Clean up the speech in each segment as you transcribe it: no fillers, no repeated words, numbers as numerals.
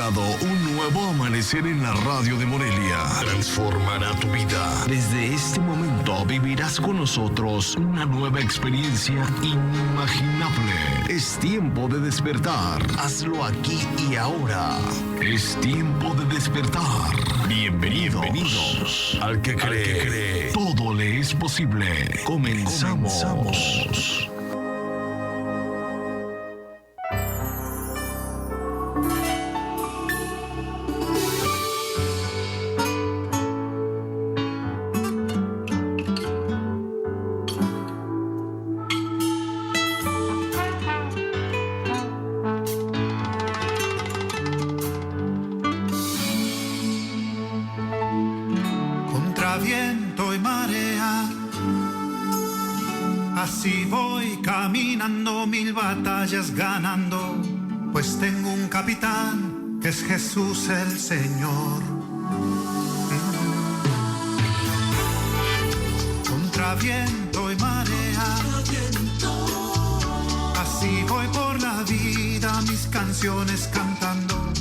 llegado un nuevo amanecer en la radio de Morelia. Transformará tu vida. Desde este momento vivirás con nosotros una nueva experiencia inimaginable. Es tiempo de despertar. Hazlo aquí y ahora. Es tiempo de despertar. Bienvenidos. Al que cree, todo le es posible. Comenzamos. Viento y marea, así voy caminando, mil batallas ganando, pues tengo un capitán que es Jesús el Señor. Contra viento y marea, así voy por la vida, mis canciones cantando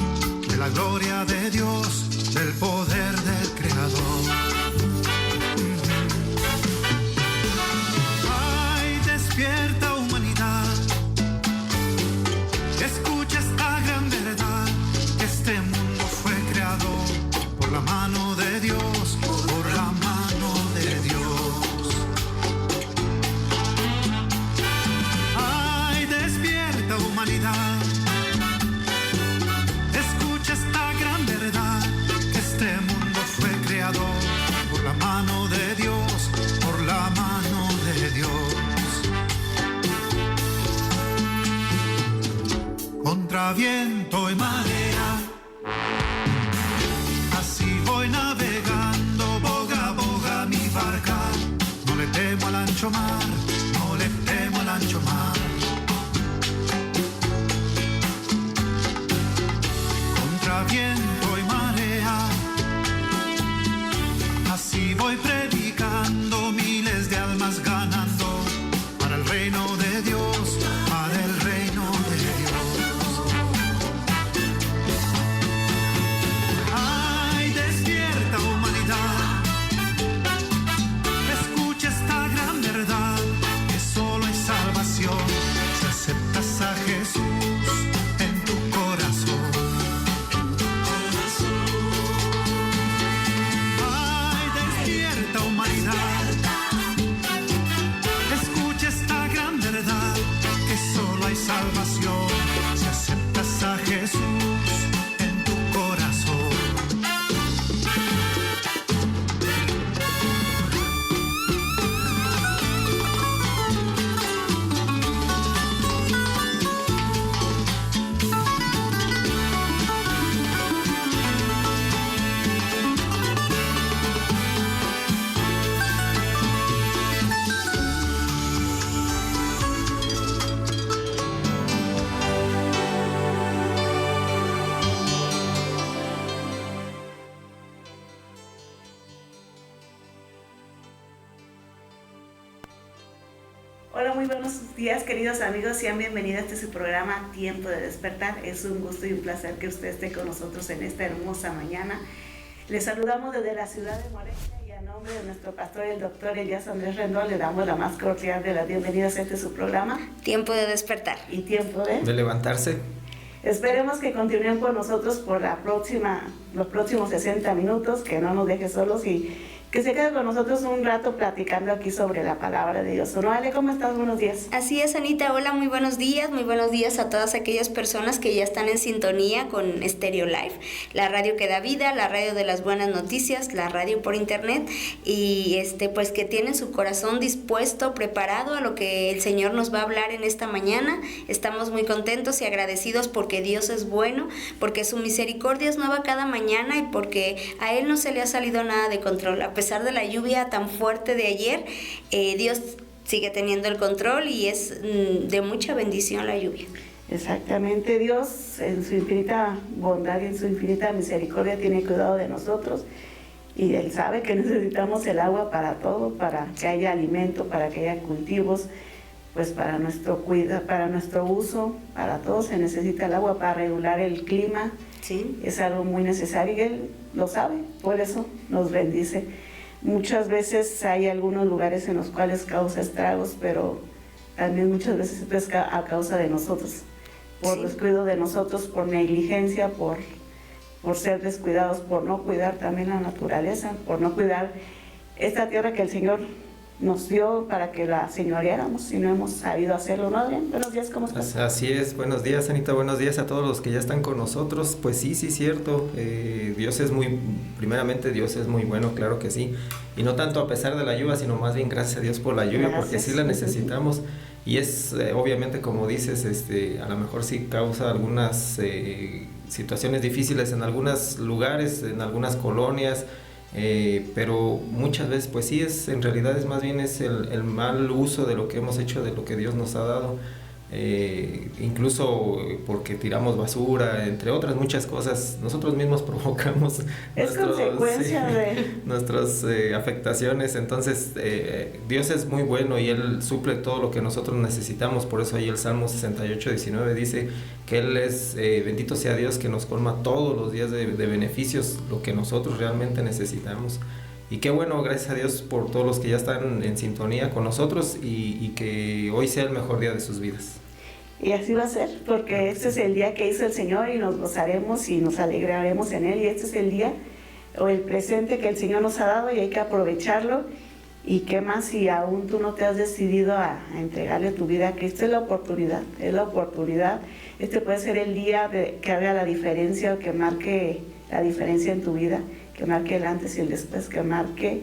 de la gloria de Dios, del poder del Creador. Despierta humanidad, escucha esta gran verdad, este mundo fue creado por la mano de Dios, por la mano de Dios. Ay, despierta humanidad, escucha esta gran verdad, que este mundo fue creado por la mano de Dios, por la mano de Dios. Contra viento y marea, así voy navegando, boga, boga mi barca. No le temo al ancho mar, no le temo al ancho mar. Contra viento y marea, así voy predicando, miles de almas ganando, para el reino de Dios, para el reino de Dios. Si aceptas a Jesús en tu corazón, ay, despierta humanidad, escucha esta gran verdad, que solo hay salvación si aceptas a Jesús en tu corazón. Hola, muy buenos días, queridos amigos, sean bienvenidos a este su programa Tiempo de Despertar. Es un gusto y un placer que usted esté con nosotros en esta hermosa mañana. Les saludamos desde la ciudad de Morelia y a nombre de nuestro pastor, el doctor Elías Andrés Rendón, le damos la más cordial de las bienvenidas a este su programa Tiempo de Despertar y tiempo de levantarse. Esperemos que continúen con nosotros por los próximos 60 minutos, que no nos deje solos y que se quede con nosotros un rato platicando aquí sobre la palabra de Dios. ¿No, Ale? ¿Cómo estás? Buenos días. Así es, Anita. Hola, muy buenos días a todas aquellas personas que ya están en sintonía con Stereo Live, la radio que da vida, la radio de las buenas noticias, la radio por internet, y pues que tienen su corazón dispuesto, preparado a lo que el Señor nos va a hablar en esta mañana. Estamos muy contentos y agradecidos porque Dios es bueno, porque su misericordia es nueva cada mañana y porque a Él no se le ha salido nada de control. A pesar de la lluvia tan fuerte de ayer, Dios sigue teniendo el control y es de mucha bendición la lluvia. Exactamente, Dios en su infinita bondad y en su infinita misericordia tiene cuidado de nosotros y Él sabe que necesitamos el agua para todo, para que haya alimento, para que haya cultivos, pues para nuestro uso, para todos se necesita el agua para regular el clima. Sí. Es algo muy necesario y Él lo sabe, por eso nos bendice. Muchas veces hay algunos lugares en los cuales causa estragos, pero también muchas veces es a causa de nosotros, por descuido de nosotros, por negligencia, por ser descuidados, por no cuidar también la naturaleza, por no cuidar esta tierra que el Señor nos dio para que la señoreáramos y no hemos sabido hacerlo, ¿no, Adrián? Buenos días, ¿cómo estás? Así es, buenos días, Anita, buenos días a todos los que ya están con nosotros. Pues sí, cierto, primeramente Dios es muy bueno, claro que sí, y no tanto a pesar de la lluvia, sino más bien gracias a Dios por la lluvia, porque sí la necesitamos, y es obviamente, como dices, a lo mejor sí causa algunas situaciones difíciles en algunos lugares, en algunas colonias, pero muchas veces pues sí en realidad es más bien el mal uso de lo que hemos hecho, de lo que Dios nos ha dado, incluso porque tiramos basura, entre otras muchas cosas, nosotros mismos provocamos nuestras afectaciones. Entonces Dios es muy bueno y Él suple todo lo que nosotros necesitamos. Por eso ahí el Salmo 68:19 dice que Él es, bendito sea Dios, que nos colma todos los días de beneficios, lo que nosotros realmente necesitamos. Y qué bueno, gracias a Dios por todos los que ya están en sintonía con nosotros y que hoy sea el mejor día de sus vidas. Y así va a ser, porque este es el día que hizo el Señor y nos gozaremos y nos alegraremos en Él. Y este es el día o el presente que el Señor nos ha dado y hay que aprovecharlo. Y qué más si aún tú no te has decidido a entregarle tu vida a Cristo. Es la oportunidad, es la oportunidad. Este puede ser el día que haga la diferencia o que marque la diferencia en tu vida, que marque el antes y el después, que marque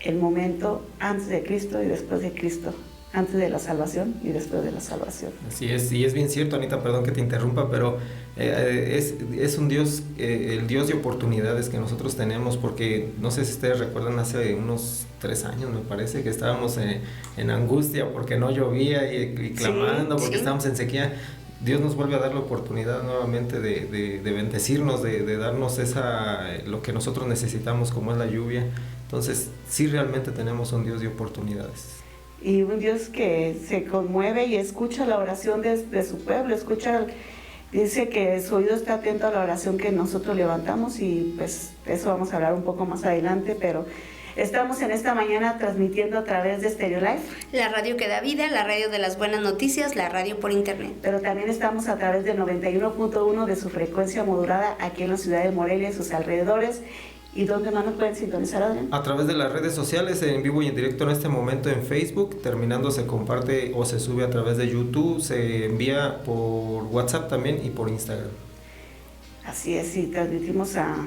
el momento antes de Cristo y después de Cristo, antes de la salvación y después de la salvación. Así es, y es bien cierto, Anita, perdón que te interrumpa, pero es un Dios, el Dios de oportunidades que nosotros tenemos, porque no sé si ustedes recuerdan, hace unos 3 años me parece que estábamos en angustia porque no llovía y clamando porque estábamos en sequía. Dios nos vuelve a dar la oportunidad nuevamente de bendecirnos, de darnos lo que nosotros necesitamos, como es la lluvia. Entonces, sí, realmente tenemos un Dios de oportunidades. Y un Dios que se conmueve y escucha la oración de su pueblo, dice que su oído está atento a la oración que nosotros levantamos, y pues eso vamos a hablar un poco más adelante, pero estamos en esta mañana transmitiendo a través de Stereo Life, la radio que da vida, la radio de las buenas noticias, la radio por internet. Pero también estamos a través del 91.1 de su frecuencia modulada aquí en la ciudad de Morelia y sus alrededores. ¿Y dónde más nos pueden sintonizar, Adrián? A través de las redes sociales, en vivo y en directo en este momento en Facebook, terminando se comparte o se sube a través de YouTube, se envía por WhatsApp también y por Instagram. Así es, y transmitimos a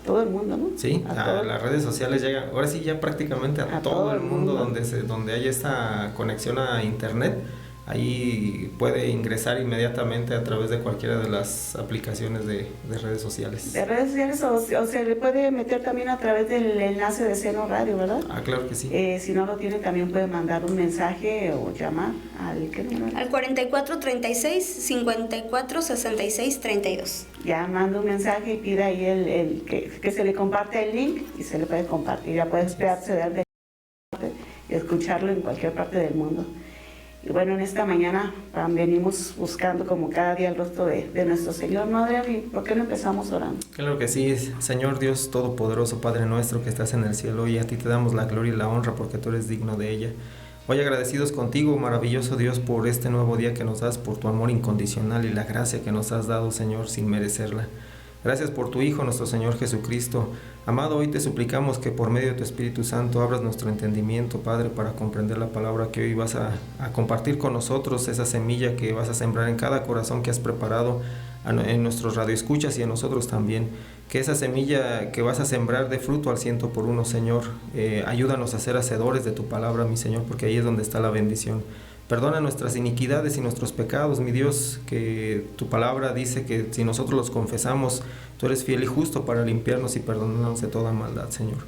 todo el mundo, ¿no? Sí, a las redes sociales llega, ahora sí ya prácticamente a todo el mundo donde haya esta conexión a internet. Ahí puede ingresar inmediatamente a través de cualquiera de las aplicaciones de redes sociales. De redes sociales o se le puede meter también a través del enlace de Seno Radio, ¿verdad? Ah, claro que sí. Si no lo tiene, también puede mandar un mensaje o llamar ¿qué número? Al 4436-546632. Ya manda un mensaje y pida ahí que se le comparte el link y se le puede compartir. Ya puede esperarse de y escucharlo en cualquier parte del mundo. Y bueno, en esta mañana venimos buscando como cada día el rostro de nuestro Señor, ¿no, Adrián? ¿Y por qué no empezamos orando? Claro que sí, Señor Dios Todopoderoso, Padre nuestro que estás en el cielo, y a ti te damos la gloria y la honra porque tú eres digno de ella. Hoy agradecidos contigo, maravilloso Dios, por este nuevo día que nos das, por tu amor incondicional y la gracia que nos has dado, Señor, sin merecerla. Gracias por tu Hijo, nuestro Señor Jesucristo. Amado, hoy te suplicamos que por medio de tu Espíritu Santo abras nuestro entendimiento, Padre, para comprender la palabra que hoy vas a compartir con nosotros, esa semilla que vas a sembrar en cada corazón que has preparado en nuestros radioescuchas y en nosotros también. Que esa semilla que vas a sembrar dé fruto al 100%, Señor. Ayúdanos a ser hacedores de tu palabra, mi Señor, porque ahí es donde está la bendición. Perdona nuestras iniquidades y nuestros pecados, mi Dios, que tu palabra dice que si nosotros los confesamos, tú eres fiel y justo para limpiarnos y perdonarnos de toda maldad, Señor.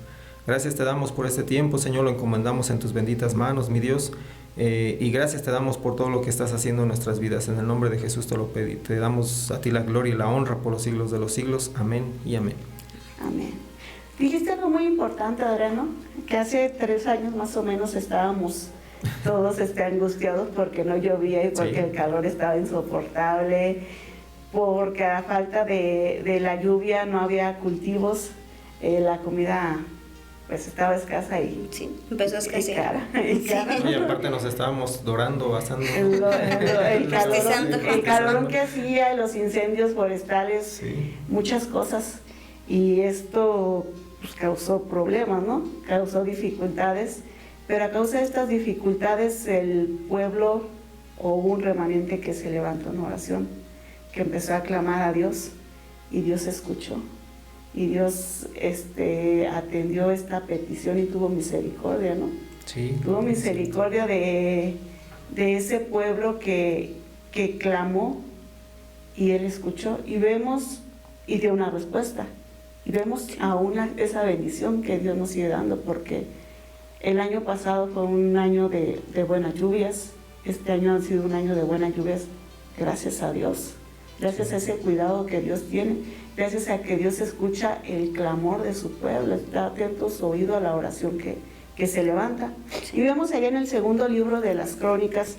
Gracias te damos por este tiempo, Señor, lo encomendamos en tus benditas manos, mi Dios, y gracias te damos por todo lo que estás haciendo en nuestras vidas. En el nombre de Jesús te lo pedí. Te damos a ti la gloria y la honra por los siglos de los siglos. Amén y amén. Amén. Dijiste algo muy importante, Adrián, ¿no? Que hace 3 años más o menos estábamos todos angustiados porque no llovía y porque el calor estaba insoportable, porque a falta de la lluvia no había cultivos, la comida pues estaba escasa y sí, empezó a escasear. Y aparte nos estábamos dorando, asando. El calorón que hacía, los incendios forestales, muchas cosas. Y esto pues, causó problemas, ¿no? Causó dificultades. Pero a causa de estas dificultades, el pueblo, o hubo un remanente que se levantó en oración, que empezó a clamar a Dios, y Dios escuchó. Y Dios atendió esta petición y tuvo misericordia, ¿no? Sí. Tuvo misericordia de ese pueblo que clamó, y Él escuchó, y dio una respuesta. Y vemos aún esa bendición que Dios nos sigue dando, porque el año pasado fue un año de buenas lluvias, este año ha sido un año de buenas lluvias, gracias a Dios, gracias a ese cuidado que Dios tiene, gracias a que Dios escucha el clamor de su pueblo, está atento su oído a la oración que se levanta. Y vemos allá en el segundo libro de las Crónicas,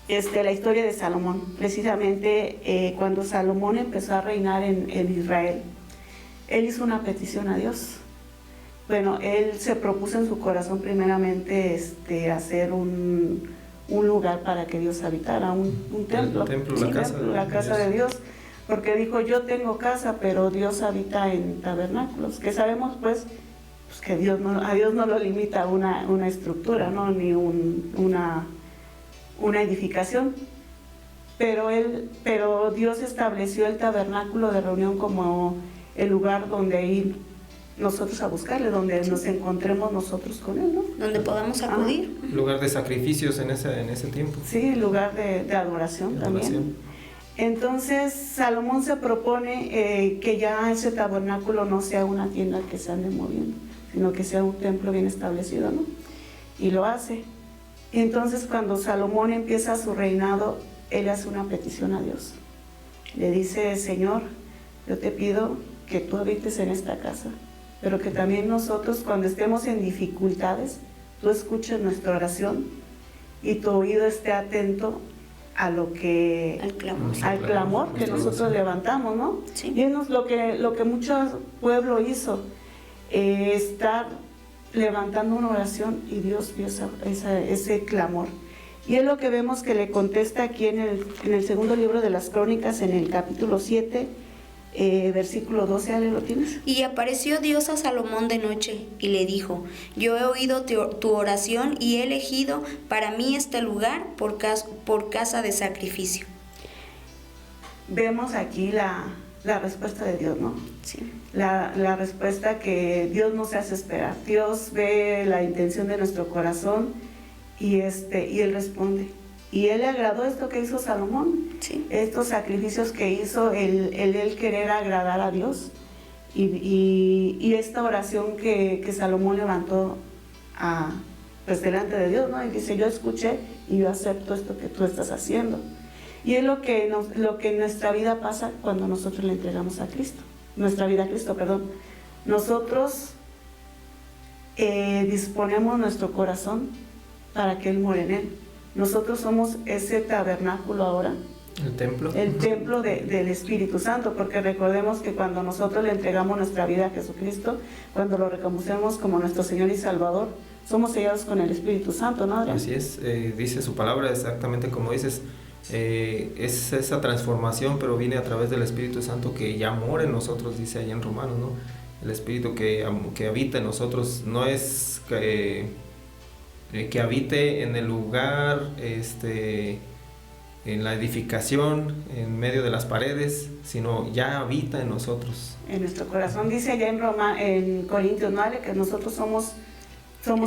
la historia de Salomón, precisamente cuando Salomón empezó a reinar en Israel. Él hizo una petición a Dios. Bueno, él se propuso en su corazón primeramente hacer un lugar para que Dios habitara, un templo, la casa de Dios, porque dijo, yo tengo casa, pero Dios habita en tabernáculos, que sabemos pues que a Dios no lo limita una estructura, ¿no? Ni una edificación, pero Dios estableció el tabernáculo de reunión como el lugar donde ir nosotros a buscarle, donde nos encontremos nosotros con Él, ¿no? Donde podamos acudir. Lugar de sacrificios en ese tiempo. Sí, lugar de adoración también. Entonces Salomón se propone que ya ese tabernáculo no sea una tienda que se ande moviendo, sino que sea un templo bien establecido, ¿no? Y lo hace. Y entonces cuando Salomón empieza su reinado, él hace una petición a Dios. Le dice, Señor, yo te pido que tú habites en esta casa, pero que también nosotros cuando estemos en dificultades, tú escuches nuestra oración y tu oído esté atento a al clamor que nosotros levantamos, ¿no? Sí. Y es lo que mucho pueblo hizo, estar levantando una oración, y Dios vio ese clamor. Y es lo que vemos que le contesta aquí en el segundo libro de las Crónicas, en el capítulo 7, versículo 12, ¿Ale lo tienes? Y apareció Dios a Salomón de noche y le dijo, yo he oído tu oración y he elegido para mí este lugar por casa de sacrificio. Vemos aquí la respuesta de Dios, ¿no? Sí. La respuesta que Dios nos hace esperar. Dios ve la intención de nuestro corazón y Él responde. Y Él le agradó esto que hizo Salomón, sí, estos sacrificios que hizo, el querer agradar a Dios, y esta oración que Salomón levantó pues delante de Dios, ¿no? Y dice, yo escuché y yo acepto esto que tú estás haciendo. Y es lo que en nuestra vida pasa cuando nosotros le entregamos a Cristo, nuestra vida a Cristo, perdón. Nosotros disponemos nuestro corazón para que Él more en él. Nosotros somos ese tabernáculo ahora. El templo. El templo del Espíritu Santo, porque recordemos que cuando nosotros le entregamos nuestra vida a Jesucristo, cuando lo reconocemos como nuestro Señor y Salvador, somos sellados con el Espíritu Santo, ¿no, Adrián? Así es, dice su palabra exactamente como dices, es esa transformación, pero viene a través del Espíritu Santo que ya mora en nosotros, dice allá en Romanos, ¿no? El Espíritu que habita en nosotros no es que habite en el lugar, en la edificación, en medio de las paredes, sino ya habita en nosotros. En nuestro corazón, dice allá en Corintios 9, que nosotros somos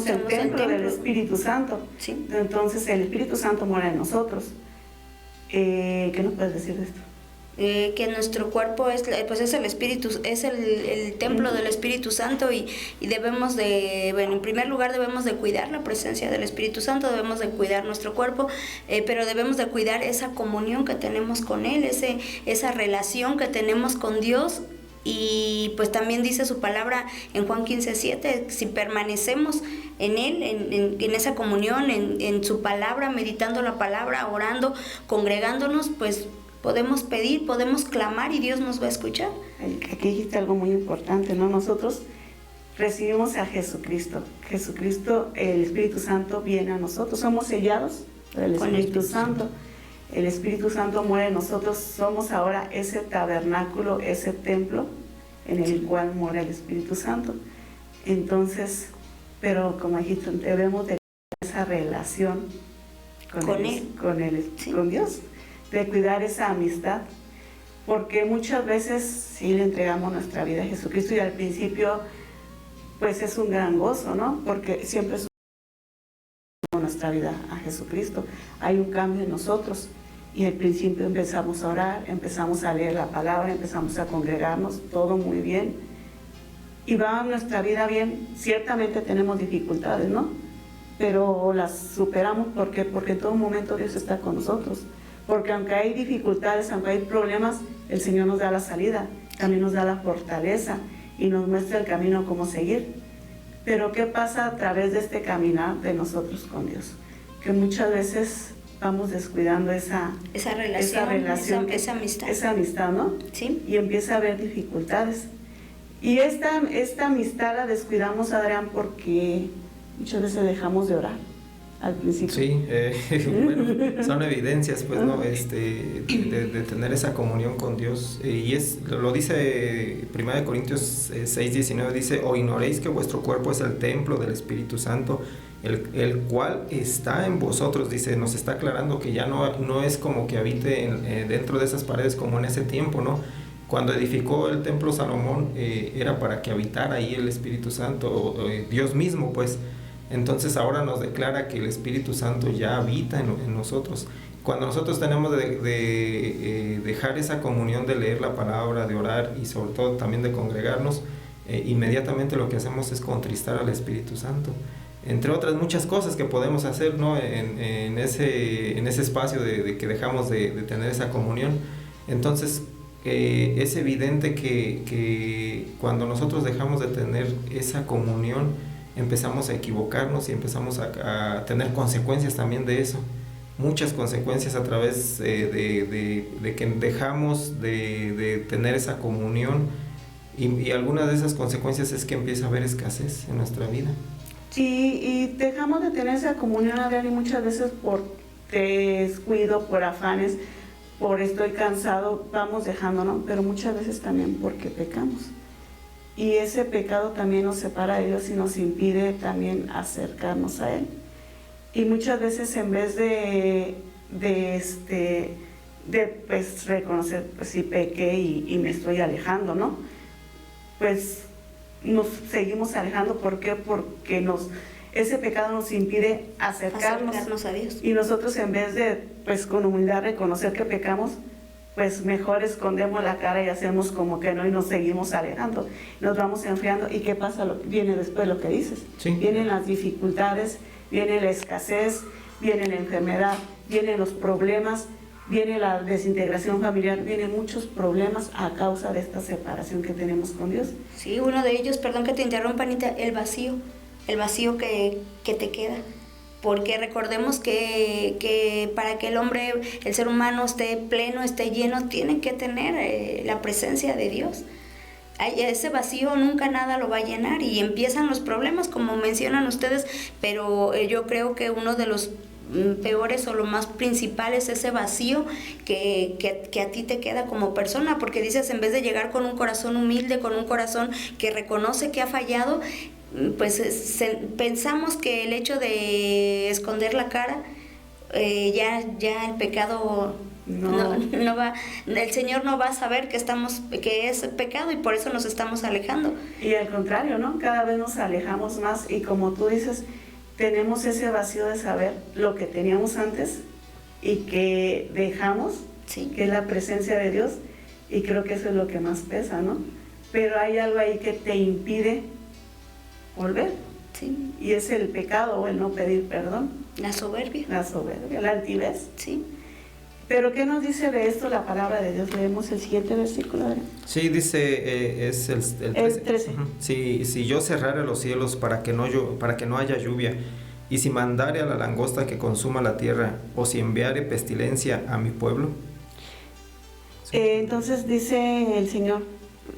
el templo del Espíritu Santo. Sí. Entonces el Espíritu Santo mora en nosotros. ¿Qué nos puedes decir de esto? Que nuestro cuerpo es el Espíritu, es el templo del Espíritu Santo, y debemos en primer lugar debemos de cuidar la presencia del Espíritu Santo, debemos de cuidar nuestro cuerpo, pero debemos de cuidar esa comunión que tenemos con Él, esa relación que tenemos con Dios. Y pues también dice su palabra en Juan 15:7, si permanecemos en Él, en esa comunión, en su palabra, meditando la palabra, orando, congregándonos, pues podemos pedir, podemos clamar y Dios nos va a escuchar. Aquí dijiste algo muy importante, ¿no? Nosotros recibimos a Jesucristo. Jesucristo, el Espíritu Santo viene a nosotros. Somos sellados por el Espíritu Santo. El Espíritu Santo muere en nosotros. Somos ahora ese tabernáculo, ese templo en el cual mora el Espíritu Santo. Entonces, pero como dijiste, debemos de tener esa relación con Dios, de cuidar esa amistad, porque muchas veces sí le entregamos nuestra vida a Jesucristo y al principio pues es un gran gozo, ¿no? Porque siempre es nuestra vida a Jesucristo, hay un cambio en nosotros y al principio empezamos a orar, empezamos a leer la palabra, empezamos a congregarnos, todo muy bien y va nuestra vida bien. Ciertamente tenemos dificultades, ¿no? Pero las superamos. ¿Por qué? Porque en todo momento Dios está con nosotros. Porque aunque hay dificultades, aunque hay problemas, el Señor nos da la salida, también nos da la fortaleza y nos muestra el camino cómo seguir. Pero ¿qué pasa a través de este caminar de nosotros con Dios? Que muchas veces vamos descuidando esa relación, esa amistad. Esa amistad, ¿no? Sí. Y empieza a haber dificultades. Y esta amistad la descuidamos, Adrián, porque muchas veces dejamos de orar al principio. Sí, bueno, son evidencias, pues, ¿no? De tener esa comunión con Dios. Y lo dice 1 Corintios 6:19, dice: o ignoréis que vuestro cuerpo es el templo del Espíritu Santo, el cual está en vosotros. Dice, nos está aclarando que ya no es como que habite dentro de esas paredes como en ese tiempo, ¿no? Cuando edificó el templo Salomón, era para que habitara ahí el Espíritu Santo, Dios mismo, pues. Entonces ahora nos declara que el Espíritu Santo ya habita en nosotros. Cuando nosotros tenemos de dejar esa comunión de leer la palabra, de orar y sobre todo también de congregarnos, inmediatamente lo que hacemos es contristar al Espíritu Santo. Entre otras muchas cosas que podemos hacer, ¿no? en ese espacio de que dejamos de tener esa comunión. Entonces es evidente que cuando nosotros dejamos de tener esa comunión, empezamos a equivocarnos y empezamos a tener consecuencias también de eso. Muchas consecuencias a través de que dejamos de tener esa comunión y algunas de esas consecuencias es que empieza a haber escasez en nuestra vida. Sí, y dejamos de tener esa comunión, Adrián, y muchas veces por descuido, por afanes, por estoy cansado, vamos dejando, ¿no? Pero muchas veces también porque pecamos. Y ese pecado también nos separa de Dios y nos impide también acercarnos a Él. Y muchas veces en vez de pues, reconocer, pues sí pequé y me estoy alejando, ¿no? Pues nos seguimos alejando. ¿Por qué? Porque ese pecado nos impide acercarnos a Dios. Y nosotros en vez de, pues con humildad, reconocer que pecamos, pues mejor escondemos la cara y hacemos como que no y nos seguimos alejando, nos vamos enfriando. ¿Y qué pasa? Viene después lo que dices. Sí. Vienen las dificultades, viene la escasez, viene la enfermedad, vienen los problemas, viene la desintegración familiar, vienen muchos problemas a causa de esta separación que tenemos con Dios. Sí, uno de ellos, perdón que te interrumpa, Anita, el vacío que te queda. Porque recordemos que para que el hombre, el ser humano esté pleno, esté lleno, tiene que tener la presencia de Dios. Ese vacío nunca nada lo va a llenar y empiezan los problemas, como mencionan ustedes, pero yo creo que uno de los peores o lo más principal es ese vacío que a ti te queda como persona, porque dices, en vez de llegar con un corazón humilde, con un corazón que reconoce que ha fallado, pues pensamos que el hecho de esconder la cara, ya el pecado no va, el Señor no va a saber que es pecado y por eso nos estamos alejando. Y al contrario, ¿no? Cada vez nos alejamos más y como tú dices, tenemos ese vacío de saber lo que teníamos antes y que dejamos, sí, que es la presencia de Dios, y creo que eso es lo que más pesa, ¿no? Pero hay algo ahí que te impide volver. Sí. Y es el pecado o el no pedir perdón. La soberbia. La altivez. Sí. Pero ¿qué nos dice de esto la palabra de Dios? Leemos el siguiente versículo. Sí, dice, es el 13. Uh-huh. Si yo cerrare los cielos para que no haya lluvia, y si mandare a la langosta que consuma la tierra, o si enviare pestilencia a mi pueblo. Sí. Entonces dice el Señor,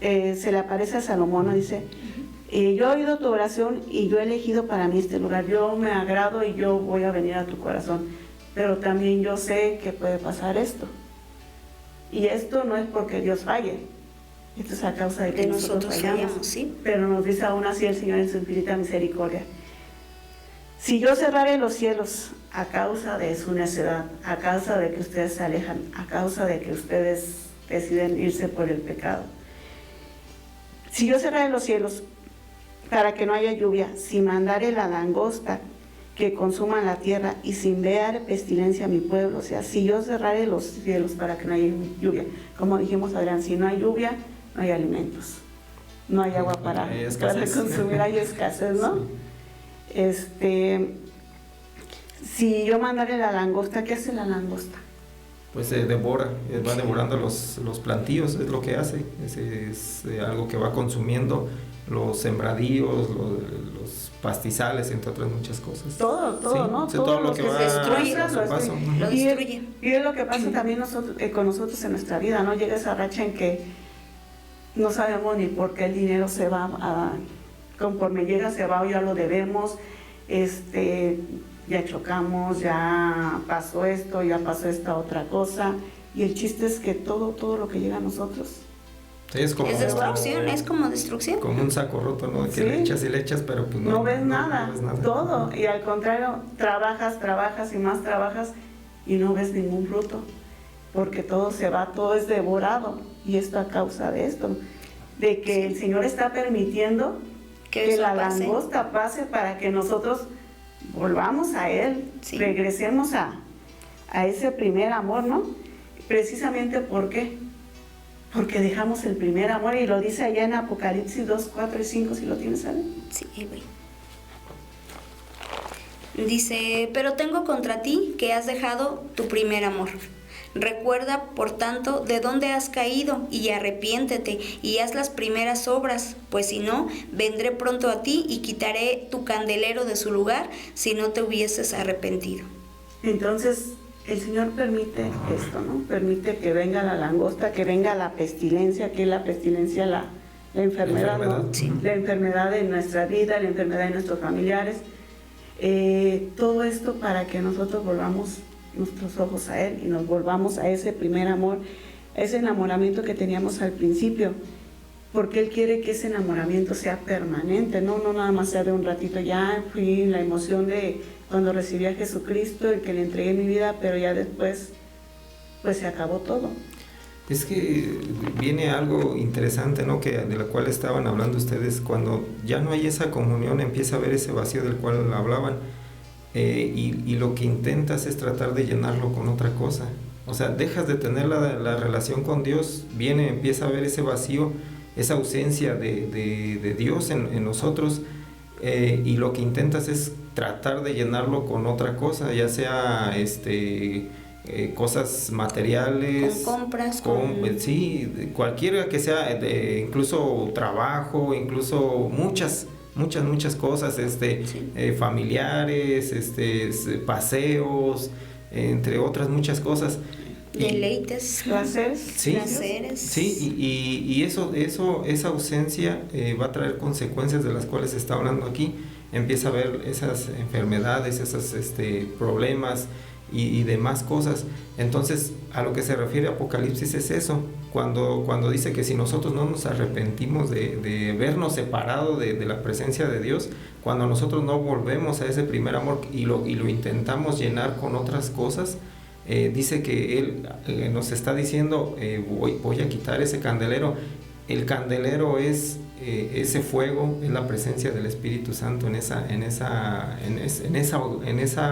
se le aparece a Salomón, ¿no? Dice, yo he oído tu oración y yo he elegido para mí este lugar, yo me agrado y yo voy a venir a tu corazón, pero también yo sé que puede pasar esto. Y esto no es porque Dios falle, esto es a causa de que nosotros fallamos, ¿sí? Pero nos dice aún así el Señor en su infinita misericordia. Si yo cerrare los cielos a causa de su necedad, a causa de que ustedes se alejan, a causa de que ustedes deciden irse por el pecado, si yo cerrare los cielos para que no haya lluvia, si mandare la langosta que consuma la tierra y sin enviar pestilencia a mi pueblo, o sea, si yo cerrare los cielos para que no haya lluvia, como dijimos, Adrián, si no hay lluvia, no hay alimentos, no hay agua para consumir, hay escasez, ¿no? Sí. Si yo mandare la langosta, ¿qué hace la langosta? Pues devora, va devorando los plantíos, es lo que hace, es algo que va consumiendo los sembradíos, los pastizales, entre otras muchas cosas. Todo, sí, ¿no? Todo lo que va destruye, a su paso. Lo destruye. Y es lo que pasa también con nosotros en nuestra vida, ¿no? Llega esa racha en que no sabemos ni por qué el dinero se va, conforme llega se va o ya lo debemos, ya chocamos, ya pasó esto, ya pasó esta otra cosa, y el chiste es que todo lo que llega a nosotros es destrucción, es como destrucción. Como un saco roto, ¿no? Que sí. le echas, pero pues no ves nada, no ves nada. Todo, y al contrario, trabajas y más trabajas y no ves ningún fruto, porque todo se va, todo es devorado, y esto a causa de esto, de que el Señor está permitiendo que la langosta pase para que nosotros volvamos a Él, sí. Regresemos a ese primer amor, ¿no? Precisamente, ¿por qué? Porque dejamos el primer amor, y lo dice allá en Apocalipsis 2, 4 y 5, si lo tienes, ¿sabes? Sí, güey. Dice, pero tengo contra ti que has dejado tu primer amor. Recuerda, por tanto, de dónde has caído, y arrepiéntete, y haz las primeras obras, pues si no, vendré pronto a ti y quitaré tu candelero de su lugar, si no te hubieses arrepentido. Entonces, el Señor permite esto, ¿no? Permite que venga la langosta, que venga la pestilencia, que es la pestilencia, la enfermedad, ¿no? Sí. La enfermedad de nuestra vida, la enfermedad de nuestros familiares. Todo esto para que nosotros volvamos nuestros ojos a Él y nos volvamos a ese primer amor, a ese enamoramiento que teníamos al principio, porque Él quiere que ese enamoramiento sea permanente, no nada más sea de un ratito. Ya fui la emoción de cuando recibí a Jesucristo, el que le entregué mi vida, pero ya después pues se acabó todo. Es que viene algo interesante, ¿no? De la cual estaban hablando ustedes. Cuando ya no hay esa comunión, empieza a haber ese vacío del cual hablaban, y lo que intentas es tratar de llenarlo con otra cosa. O sea, dejas de tener la relación con Dios, empieza a haber ese vacío, esa ausencia de Dios en nosotros, y lo que intentas es tratar de llenarlo con otra cosa, ya sea cosas materiales, con compras, sí, cualquiera que sea, incluso trabajo, incluso muchas cosas, sí. Familiares, paseos, entre otras muchas cosas. Deleites, placeres. Sí, sí, y esa ausencia va a traer consecuencias de las cuales se está hablando aquí. Empieza a ver esas enfermedades, esos problemas y demás cosas. Entonces, a lo que se refiere Apocalipsis es eso, cuando dice que si nosotros no nos arrepentimos de vernos separado de la presencia de Dios, cuando nosotros no volvemos a ese primer amor y lo intentamos llenar con otras cosas, dice que Él nos está diciendo, voy a quitar ese candelero. El candelero es ese fuego, es la presencia del Espíritu Santo en esa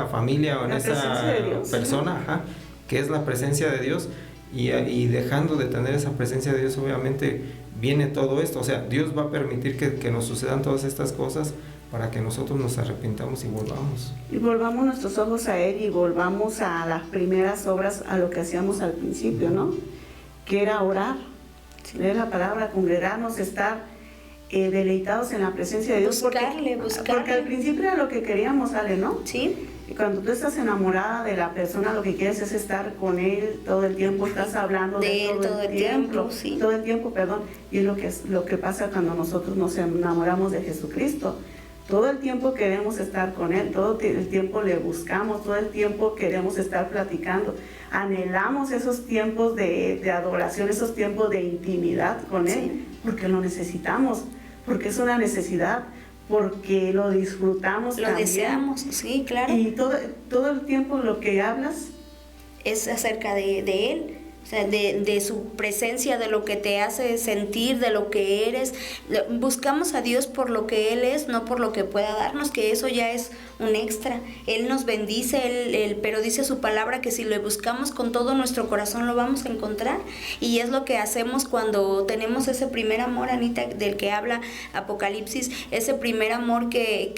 familia o en esa persona, ajá, que es la presencia de Dios, y dejando de tener esa presencia de Dios, obviamente viene todo esto. O sea, Dios va a permitir que nos sucedan todas estas cosas para que nosotros nos arrepintamos y volvamos. Y volvamos nuestros ojos a Él y volvamos a las primeras obras, a lo que hacíamos al principio, ¿no? Que era orar, leer la palabra, congregarnos, estar deleitados en la presencia de Dios. Buscarle. Porque al principio era lo que queríamos, Ale, ¿no? Sí. Y cuando tú estás enamorada de la persona, lo que quieres es estar con él todo el tiempo, estás hablando de él todo el tiempo, sí. Todo el tiempo, perdón. Y es lo que pasa cuando nosotros nos enamoramos de Jesucristo. Todo el tiempo queremos estar con Él, todo el tiempo le buscamos, todo el tiempo queremos estar platicando. Anhelamos esos tiempos de adoración, esos tiempos de intimidad con Él, sí. Porque lo necesitamos, porque es una necesidad, porque lo disfrutamos lo también. Deseamos, sí, claro. Y todo el tiempo lo que hablas es acerca de Él. O sea, de su presencia, de lo que te hace sentir, de lo que eres. Buscamos a Dios por lo que Él es, no por lo que pueda darnos, que eso ya es un extra. Él nos bendice, pero dice su palabra que si lo buscamos con todo nuestro corazón lo vamos a encontrar. Y es lo que hacemos cuando tenemos ese primer amor, Anita, del que habla Apocalipsis, ese primer amor que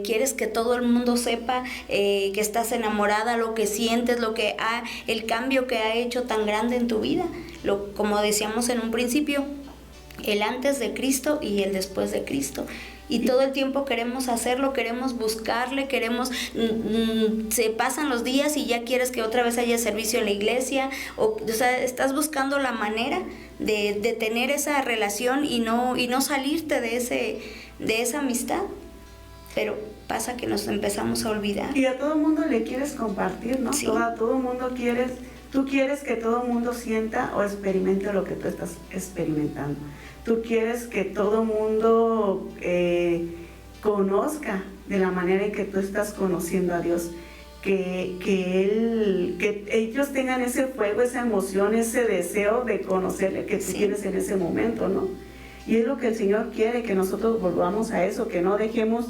quieres que todo el mundo sepa, que estás enamorada, lo que sientes, el cambio que ha hecho tan grande en tu vida, como decíamos en un principio, el antes de Cristo y el después de Cristo. Y todo el tiempo queremos hacerlo, queremos buscarle, se pasan los días y ya quieres que otra vez haya servicio en la iglesia, o sea, estás buscando la manera de tener esa relación y no salirte de esa amistad, pero pasa que nos empezamos a olvidar. Y a todo el mundo le quieres compartir, ¿no? Sí. A todo el mundo tú quieres que todo el mundo sienta o experimente lo que tú estás experimentando. Tú quieres que todo el mundo conozca de la manera en que tú estás conociendo a Dios. Que ellos tengan ese fuego, esa emoción, ese deseo de conocerle que tú tienes en ese momento, ¿no? Y es lo que el Señor quiere, que nosotros volvamos a eso, que no dejemos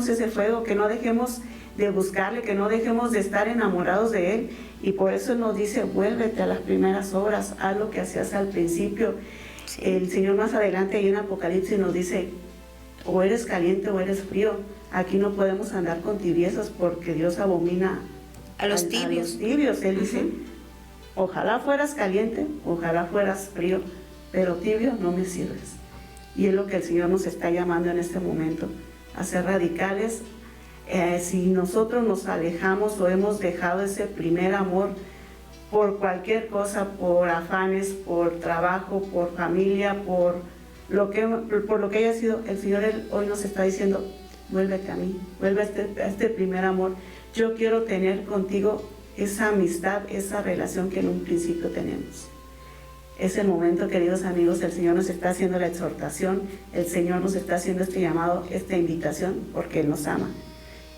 ese fuego, que no dejemos de buscarle, que no dejemos de estar enamorados de Él. Y por eso nos dice, vuélvete a las primeras obras, haz lo que hacías al principio. Sí. El Señor más adelante ahí en Apocalipsis nos dice, o eres caliente o eres frío. Aquí no podemos andar con tibiezas porque Dios abomina a los tibios. Él dice, ojalá fueras caliente, ojalá fueras frío, pero tibio no me sirves. Y es lo que el Señor nos está llamando en este momento, a ser radicales. Si nosotros nos alejamos o hemos dejado ese primer amor por cualquier cosa, por afanes, por trabajo, por familia, por lo que haya sido, el Señor hoy nos está diciendo, vuélvete a mí, vuelve a este primer amor. Yo quiero tener contigo esa amistad, esa relación que en un principio tenemos. Es el momento, queridos amigos, el Señor nos está haciendo la exhortación, el Señor nos está haciendo este llamado, esta invitación, porque Él nos ama.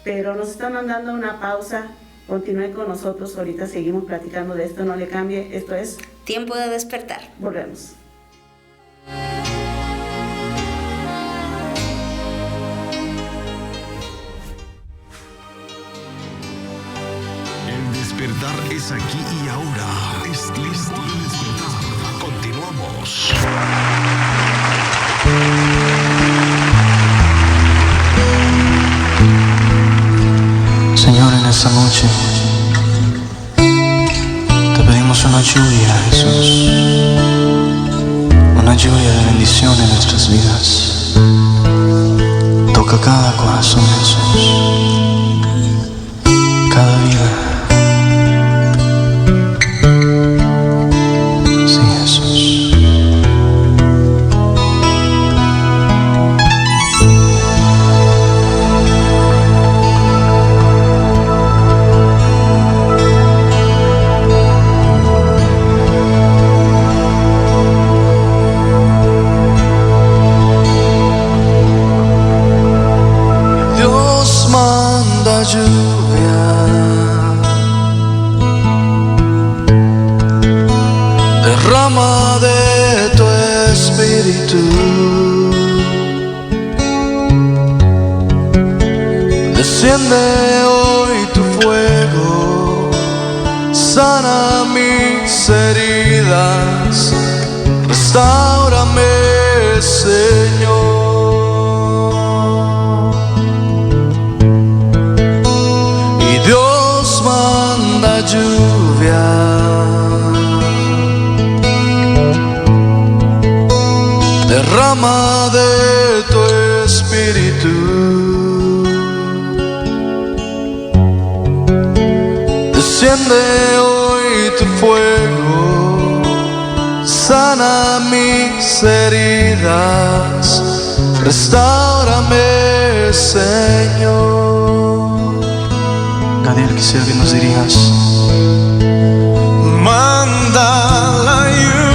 Pero nos están mandando una pausa, continúe con nosotros, ahorita seguimos platicando de esto, no le cambie, esto es Tiempo de Despertar. Volvemos. El despertar es aquí y ahora, es tiempo de despertar. Continuamos. Señor, en esta noche te pedimos una lluvia, Jesús, una lluvia de bendición en nuestras vidas. Toca cada corazón, Jesús, cada vida. Sí, Jesús. Lluvia, derrama de tu espíritu, desciende hoy tu fuego, sana mis heridas, restáurame, Señor. derrama de tu espíritu. Desciende hoy tu fuego, sana mis heridas, restáurame, Señor. Gadiel, quisiera que nos dirijas. Manda la lluvia,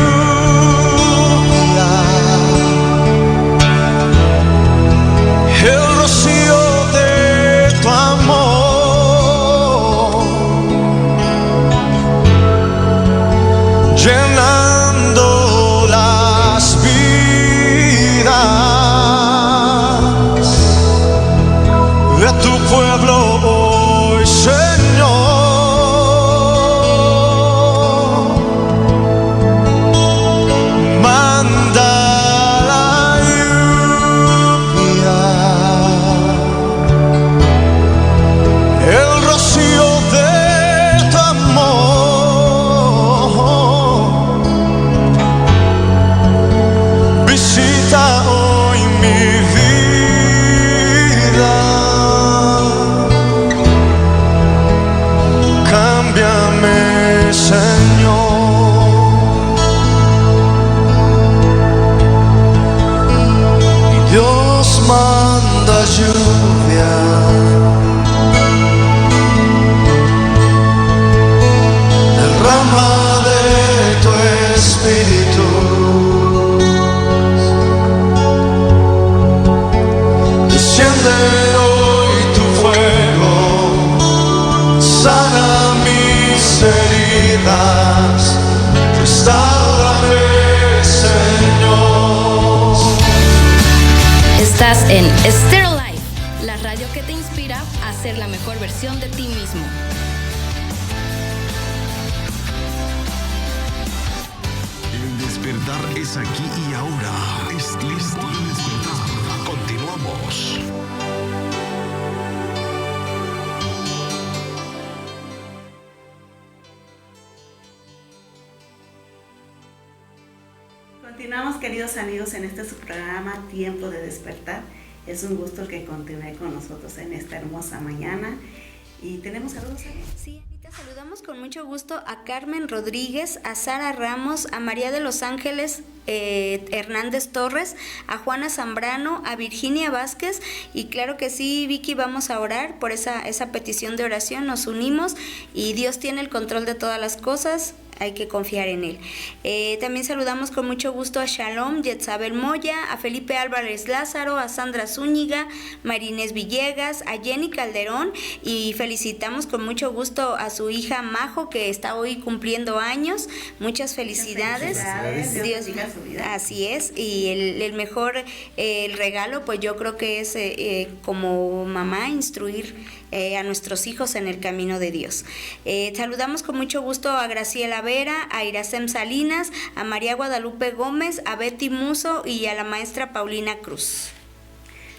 el rocío de tu amor, llenando las vidas de tu pueblo hoy, Señor. Manda la lluvia, el rocío de tu amor, visita hoy mi vida, cámbiame, Señor. Y Dios manda lluvia, derrama de tu espíritu. Desciende hoy tu fuego, sana mis heridas, restáurame, Señor. Estás en Stereo Life, la radio que te inspira a ser la mejor versión de ti mismo. El despertar es aquí y ahora. Es tiempo de despertar. Continuamos. Continuamos, queridos amigos, en este su programa Tiempo de Despertar. Es un gusto que continúe con nosotros en esta hermosa mañana. Y tenemos saludos, Anita. Sí, Anita, saludamos con mucho gusto a Carmen Rodríguez, a Sara Ramos, a María de los Ángeles Hernández Torres, a Juana Zambrano, a Virginia Vázquez, y claro que sí, Vicky, vamos a orar por esa petición de oración. Nos unimos y Dios tiene el control de todas las cosas. Hay que confiar en él. También saludamos con mucho gusto a Shalom, Yetzabel Moya, a Felipe Álvarez Lázaro, a Sandra Zúñiga, Marinés Villegas, a Jenny Calderón, y felicitamos con mucho gusto a su hija Majo, que está hoy cumpliendo años. Muchas felicidades. Dios bendiga su vida. Así es, y el mejor el regalo, pues yo creo que es como mamá instruir a nuestros hijos en el camino de Dios. Saludamos con mucho gusto a Graciela Vera, a Iracem Salinas, a María Guadalupe Gómez, a Betty Muso y a la maestra Paulina Cruz.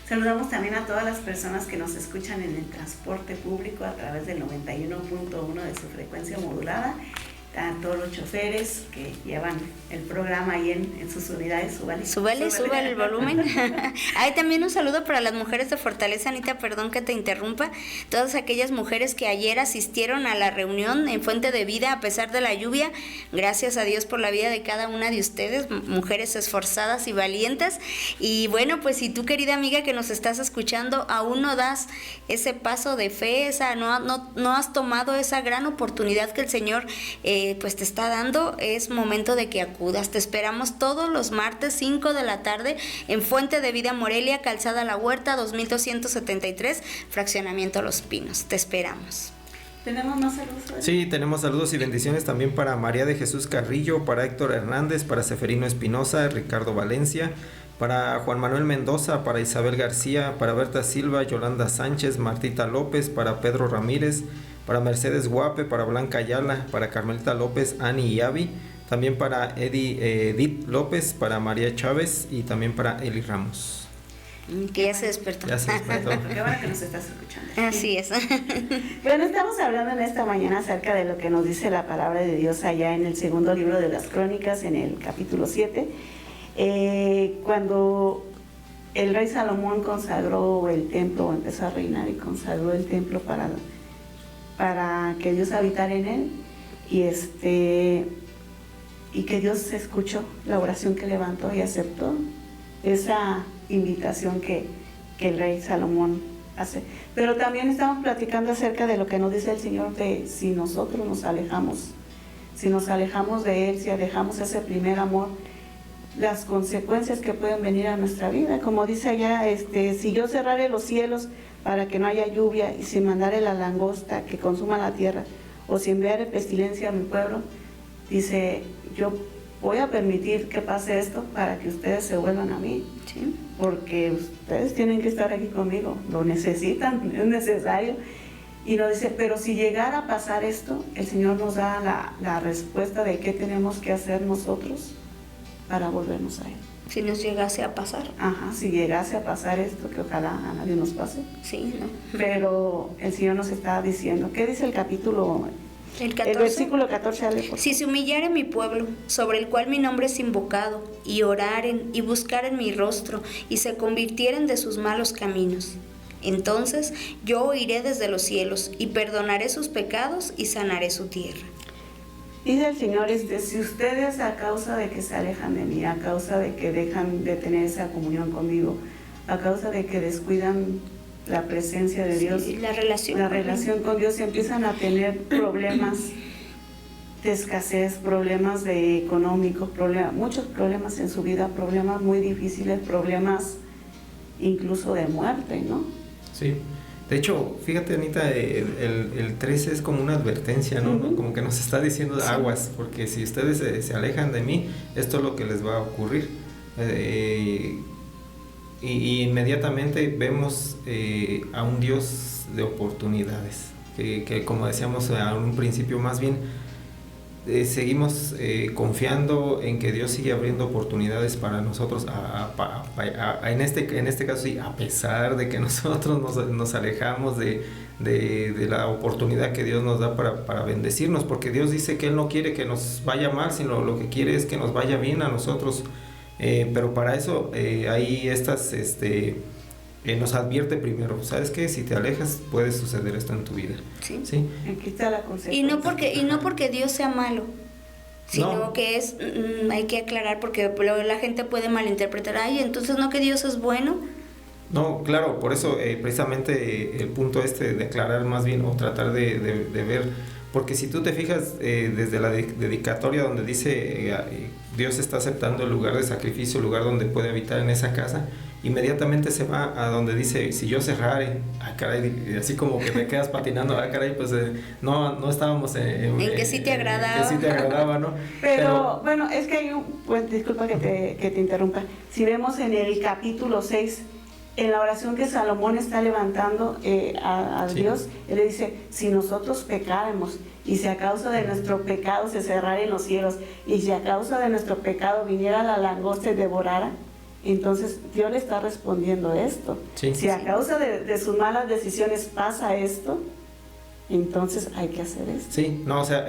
Saludamos también a todas las personas que nos escuchan en el transporte público a través del 91.1 de su frecuencia modulada. A todos los choferes que llevan el programa ahí en sus unidades, súbale el volumen. Hay también un saludo para las mujeres de Fortaleza, Anita, perdón que te interrumpa. Todas aquellas mujeres que ayer asistieron a la reunión en Fuente de Vida a pesar de la lluvia. Gracias a Dios por la vida de cada una de ustedes, mujeres esforzadas y valientes. Y bueno, pues si tú, querida amiga que nos estás escuchando, aún no das ese paso de fe, no has tomado esa gran oportunidad que el Señor pues te está dando, es momento de que acudas. Te esperamos todos los martes 5 de la tarde en Fuente de Vida Morelia, Calzada La Huerta 2273, Fraccionamiento Los Pinos. Te esperamos. ¿Tenemos más saludos? Sí, tenemos saludos y bendiciones también para María de Jesús Carrillo, para Héctor Hernández, para Seferino Espinosa, Ricardo Valencia, para Juan Manuel Mendoza, para Isabel García, para Berta Silva, Yolanda Sánchez, Martita López, para Pedro Ramírez, para Mercedes Guape, para Blanca Ayala, para Carmelita López, Ani y Avi, también para Edith López, para María Chávez y también para Eli Ramos. Que ya se despertó. Ya se despertó. Qué bueno que nos estás escuchando. Así es. Bueno, estamos hablando en esta mañana acerca de lo que nos dice la palabra de Dios allá en el segundo libro de las Crónicas, en el capítulo 7. Cuando el rey Salomón consagró el templo, empezó a reinar y consagró el templo para que Dios habitara en él, y que Dios escuchó la oración que levantó y aceptó esa invitación que el rey Salomón hace. Pero también estamos platicando acerca de lo que nos dice el Señor, de si nosotros nos alejamos de Él, si alejamos ese primer amor, las consecuencias que pueden venir a nuestra vida. Como dice allá, si yo cerrare los cielos para que no haya lluvia, y si mandare la langosta que consuma la tierra, o si enviare pestilencia a mi pueblo, dice, yo voy a permitir que pase esto para que ustedes se vuelvan a mí. Sí. Porque ustedes tienen que estar aquí conmigo, lo necesitan, es necesario. Y nos dice, pero si llegara a pasar esto, el Señor nos da la respuesta de qué tenemos que hacer nosotros para volvernos a Él. Si nos llegase a pasar. Ajá, si llegase a pasar esto, que ojalá a nadie nos pase. Sí, ¿no? Pero el Señor nos está diciendo, ¿qué dice el capítulo? El 14. El versículo 14. Si se humillare mi pueblo, sobre el cual mi nombre es invocado, y oraren y buscaren mi rostro, y se convirtieren de sus malos caminos, entonces yo oiré desde los cielos, y perdonaré sus pecados, y sanaré su tierra. Dice el Señor, si ustedes a causa de que se alejan de mí, a causa de que dejan de tener esa comunión conmigo, a causa de que descuidan la presencia de Dios, sí, la relación con Dios, empiezan a tener problemas de escasez, problemas de económicos, muchos problemas en su vida, problemas muy difíciles, problemas incluso de muerte, ¿no? Sí. De hecho, fíjate, Anita, el 13 es como una advertencia, ¿no? Uh-huh. Como que nos está diciendo aguas, porque si ustedes se alejan de mí, esto es lo que les va a ocurrir. Y inmediatamente vemos a un Dios de oportunidades, que como decíamos a un principio, más bien seguimos confiando en que Dios sigue abriendo oportunidades para nosotros, en este caso sí, a pesar de que nosotros nos alejamos de la oportunidad que Dios nos da para bendecirnos, porque Dios dice que Él no quiere que nos vaya mal, sino lo que quiere es que nos vaya bien a nosotros. Pero para eso hay estas, nos advierte primero, ¿sabes qué? Si te alejas puede suceder esto en tu vida. Sí. ¿Sí? Aquí está la consecuencia. Y no porque Dios sea malo, sino no. Que hay que aclarar, porque la gente puede malinterpretar, ay, entonces no, que Dios es bueno. No, claro, por eso precisamente el punto de aclarar más bien, o tratar de ver, porque si tú te fijas desde la dedicatoria donde dice Dios está aceptando el lugar de sacrificio, el lugar donde puede habitar en esa casa, inmediatamente se va a donde dice, si yo cerrare, caray, así como que te quedas patinando, caray, pues no estábamos en que sí te agradaba. Que sí te agradaba, ¿no? Pero bueno, es que hay disculpa que te interrumpa, si vemos en el capítulo 6, en la oración que Salomón está levantando a sí. Dios, él le dice, si nosotros pecáramos, y si a causa de nuestro pecado se cerraren los cielos, y si a causa de nuestro pecado viniera la langosta y devorara, entonces Dios le está respondiendo esto. Sí. Si a causa de sus malas decisiones pasa esto, entonces hay que hacer esto. Sí, no, o sea,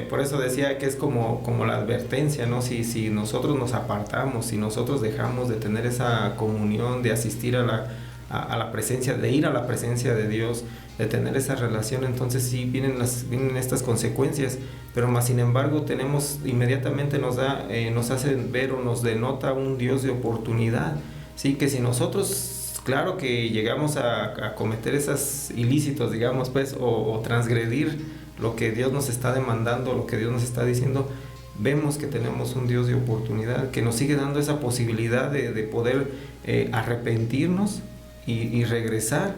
por eso decía que es como la advertencia, ¿no? Si nosotros nos apartamos, si nosotros dejamos de tener esa comunión, de asistir a la presencia, de ir a la presencia de Dios, de tener esa relación, entonces sí vienen estas consecuencias, pero más sin embargo inmediatamente nos hace ver o nos denota un Dios de oportunidad, sí, que si nosotros, claro que llegamos a cometer esos ilícitos, digamos, pues, o transgredir lo que Dios nos está demandando, lo que Dios nos está diciendo, vemos que tenemos un Dios de oportunidad, que nos sigue dando esa posibilidad de poder arrepentirnos y regresar,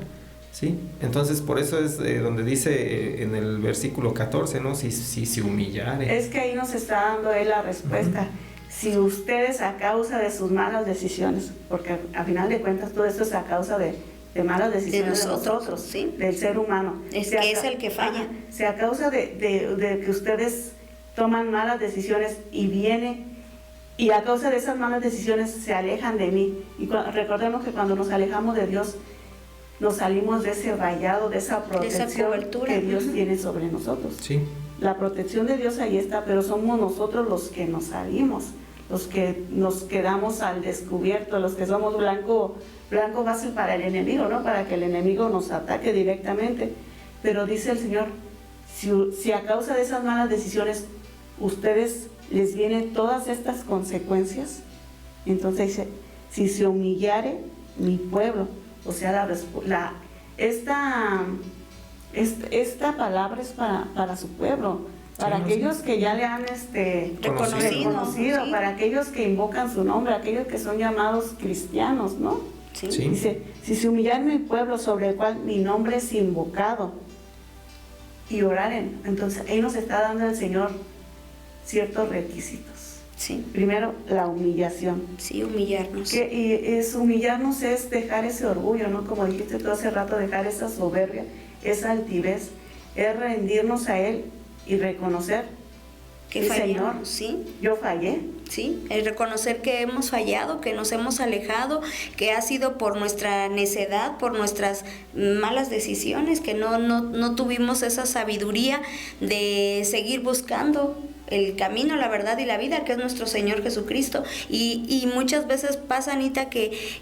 ¿sí? Entonces por eso es donde dice en el versículo 14, ¿no? Si se humillare. Es que ahí nos está dando él la respuesta. Uh-huh. Si ustedes a causa de sus malas decisiones, porque a final de cuentas todo esto es a causa de malas decisiones de nosotros, ¿sí? Del ser humano. Es que es el que falla. Si a causa de que ustedes toman malas decisiones y a causa de esas malas decisiones se alejan de mí. Y recordemos que cuando nos alejamos de Dios, nos salimos de ese vallado, de esa protección que Dios tiene sobre nosotros. Sí. La protección de Dios ahí está, pero somos nosotros los que nos salimos, los que nos quedamos al descubierto, los que somos blanco fácil para el enemigo, ¿no? Para que el enemigo nos ataque directamente. Pero dice el Señor, si a causa de esas malas decisiones ustedes les vienen todas estas consecuencias, entonces dice, si se humillare mi pueblo, o sea, esta palabra es para su pueblo, para aquellos que ya le han reconocido, para aquellos que invocan su nombre, aquellos que son llamados cristianos, ¿no? Sí. Dice, si se humillare mi pueblo sobre el cual mi nombre es invocado y oraren, entonces ahí nos está dando el Señor ciertos requisitos. Sí. Primero, la humillación. Sí, humillarnos. Humillarnos es dejar ese orgullo, ¿no? Como dijiste tú hace rato, dejar esa soberbia, esa altivez, es rendirnos a Él y reconocer que sí, fallamos, Señor, sí. Yo fallé. Sí, el reconocer que hemos fallado, que nos hemos alejado, que ha sido por nuestra necedad, por nuestras malas decisiones, que no tuvimos esa sabiduría de seguir buscando el camino, la verdad y la vida, que es nuestro Señor Jesucristo. Y muchas veces pasa, Anita, que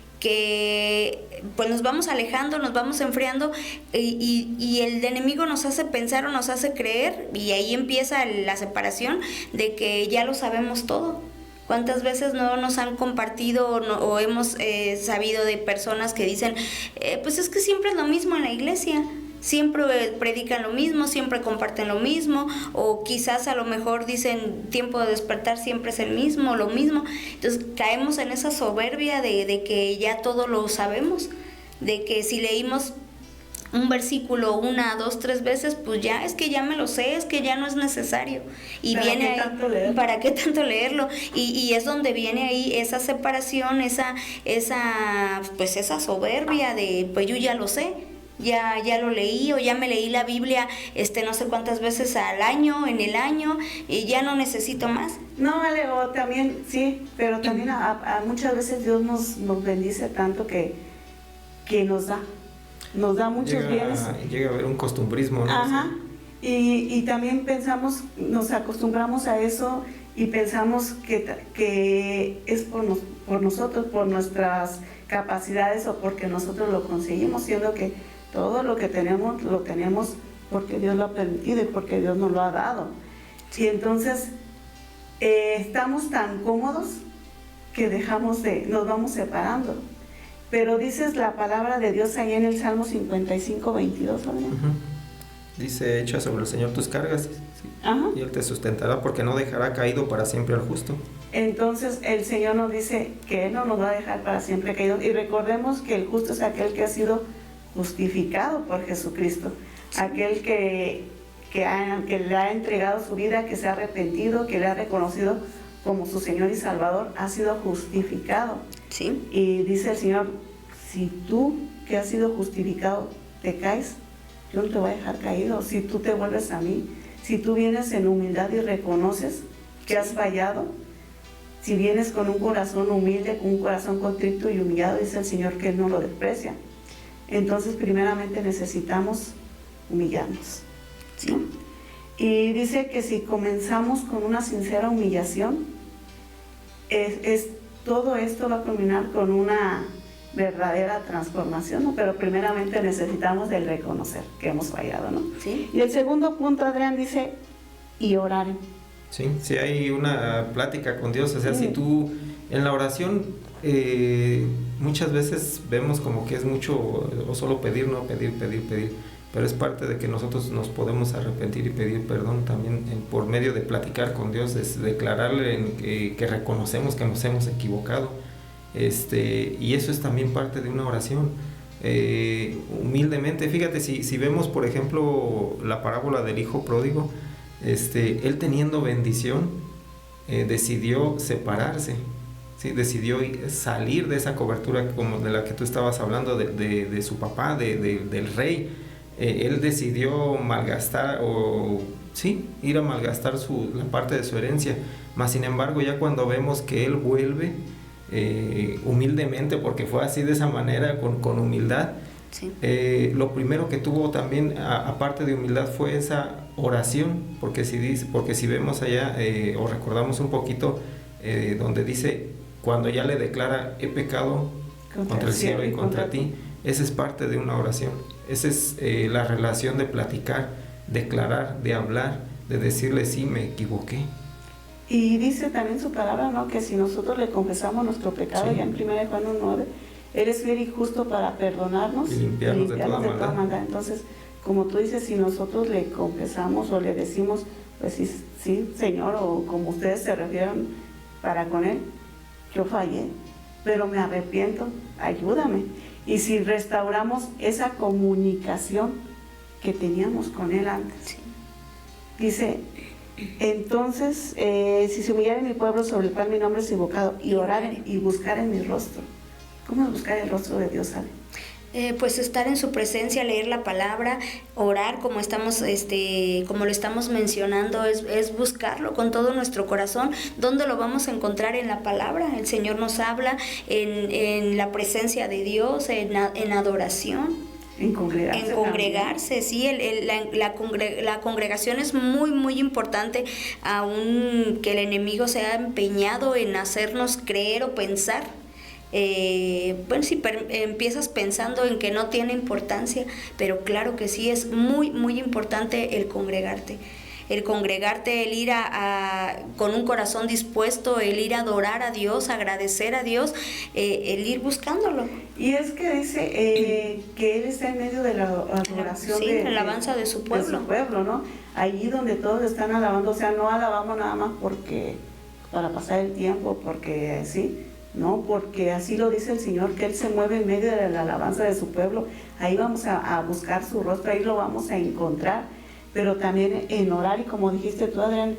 pues nos vamos alejando, nos vamos enfriando y el enemigo nos hace pensar o nos hace creer, y ahí empieza la separación de que ya lo sabemos todo. ¿Cuántas veces no nos han compartido o hemos sabido de personas que dicen, pues es que siempre es lo mismo en la iglesia? Siempre predican lo mismo, siempre comparten lo mismo, o quizás a lo mejor dicen tiempo de despertar siempre es el mismo, lo mismo. Entonces caemos en esa soberbia de que ya todo lo sabemos, de que si leímos un versículo 1, 2, 3 veces, pues ya es que ya me lo sé, es que ya no es necesario. Y viene ahí, ¿para qué tanto leerlo? Y es donde viene ahí esa separación, esa soberbia de pues yo ya lo sé. Ya lo leí, o ya me leí la Biblia no sé cuántas veces en el año, y ya no necesito más. No, vale, o también, sí, pero también a muchas veces Dios nos bendice tanto que nos da muchos bienes. Llega a haber un costumbrismo, ¿no? Ajá, y también nos acostumbramos a eso y pensamos que es por nosotros, por nuestras capacidades o porque nosotros lo conseguimos, siendo que todo lo que tenemos, lo tenemos porque Dios lo ha permitido y porque Dios nos lo ha dado. Y entonces estamos tan cómodos que nos vamos separando. Pero dices la palabra de Dios ahí en el Salmo 55, 22, ¿verdad? Dice, echa sobre el Señor tus cargas, y Él te sustentará, porque no dejará caído para siempre al justo. Entonces el Señor nos dice que Él no nos va a dejar para siempre caídos. Y recordemos que el justo es aquel que ha sido justificado por Jesucristo, aquel que le ha entregado su vida, que se ha arrepentido, que le ha reconocido como su Señor y Salvador, ha sido justificado. Sí. Y dice el Señor, si tú que has sido justificado te caes, yo no te voy a dejar caído. Si tú te vuelves a mí, si tú vienes en humildad y reconoces que has fallado, si vienes con un corazón humilde, con un corazón contrito y humillado, dice el Señor que Él no lo desprecia. Entonces, primeramente necesitamos humillarnos, ¿no? Y dice que si comenzamos con una sincera humillación, todo esto va a culminar con una verdadera transformación, ¿no? Pero primeramente necesitamos el reconocer que hemos fallado, ¿no? Sí. Y el segundo punto, Adrián, dice, y orar. Sí, si hay una plática con Dios, o sea, si tú en la oración muchas veces vemos como que es mucho o solo pedir, no pedir, pero es parte de que nosotros nos podemos arrepentir y pedir perdón también por medio de platicar con Dios, es declararle que reconocemos que nos hemos equivocado, y eso es también parte de una oración. Humildemente, fíjate, si vemos por ejemplo la parábola del hijo pródigo, él teniendo bendición decidió separarse, ¿sí? Decidió salir de esa cobertura como de la que tú estabas hablando, de su papá, del rey. Él decidió malgastar ir a malgastar la parte de su herencia, mas sin embargo ya cuando vemos que él vuelve humildemente, porque fue así de esa manera, con humildad, sí. Lo primero que tuvo también, aparte de humildad, fue esa oración, porque si vemos allá o recordamos un poquito, donde dice, cuando ya le declara, he pecado contra el cielo y contra ti. Esa es parte de una oración. Esa es la relación de platicar, declarar, de hablar, de decirle, sí, me equivoqué. Y dice también su palabra, ¿no?, que si nosotros le confesamos nuestro pecado, Sí. ya en 1 Juan 1:9, Él es fiel y justo para perdonarnos Y limpiarnos de toda maldad. Entonces, como tú dices, si nosotros le confesamos o le decimos, pues sí, sí, Señor, o como ustedes se refieren para con Él, yo fallé, pero me arrepiento, ayúdame. Y si restauramos esa comunicación que teníamos con Él antes, Sí. dice, entonces, si se humillare mi pueblo sobre el cual mi nombre es invocado, y oraren y buscaren mi rostro. ¿Cómo es buscar el rostro de Dios, Ale? Pues estar en su presencia, leer la palabra, orar, como estamos, como lo estamos mencionando, es buscarlo con todo nuestro corazón. ¿Dónde lo vamos a encontrar? En la palabra. El Señor nos habla en la presencia de Dios, en adoración. En congregarse. En congregarse, sí, la congregación es muy, muy importante, aun que el enemigo se ha empeñado en hacernos creer o pensar. Bueno, si empiezas pensando en que no tiene importancia, pero claro que sí, es muy, muy importante el congregarte. El ir con un corazón dispuesto, el ir a adorar a Dios, agradecer a Dios, el ir buscándolo. Y es que dice que Él está en medio de la adoración, Sí, de la alabanza de su pueblo. De su pueblo, ¿no? Allí donde todos están alabando, o sea, no alabamos nada más para pasar el tiempo, porque sí, no, porque así lo dice el Señor, que Él se mueve en medio de la alabanza de su pueblo. Ahí vamos a buscar su rostro, ahí lo vamos a encontrar, pero también en orar, y como dijiste tú, Adrián,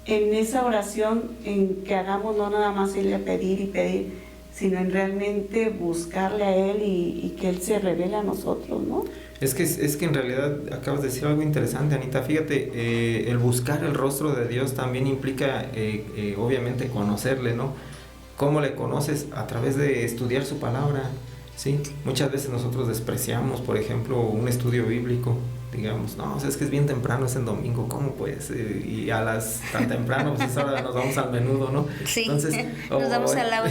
en esa oración en que hagamos no nada más irle a pedir y pedir, sino en realmente buscarle a Él y que Él se revele a nosotros, ¿no? Es que en realidad acabas de decir algo interesante, Anita. Fíjate, el buscar el rostro de Dios también implica, obviamente, conocerle, ¿no? ¿Cómo le conoces? A través de estudiar su palabra, ¿sí? Muchas veces nosotros despreciamos, por ejemplo, un estudio bíblico. Digamos, no, o sea, es que es bien temprano, es en domingo, ¿cómo pues? Y tan temprano, pues ahora nos vamos al menudo, ¿no? Sí, entonces, nos vamos al Audi.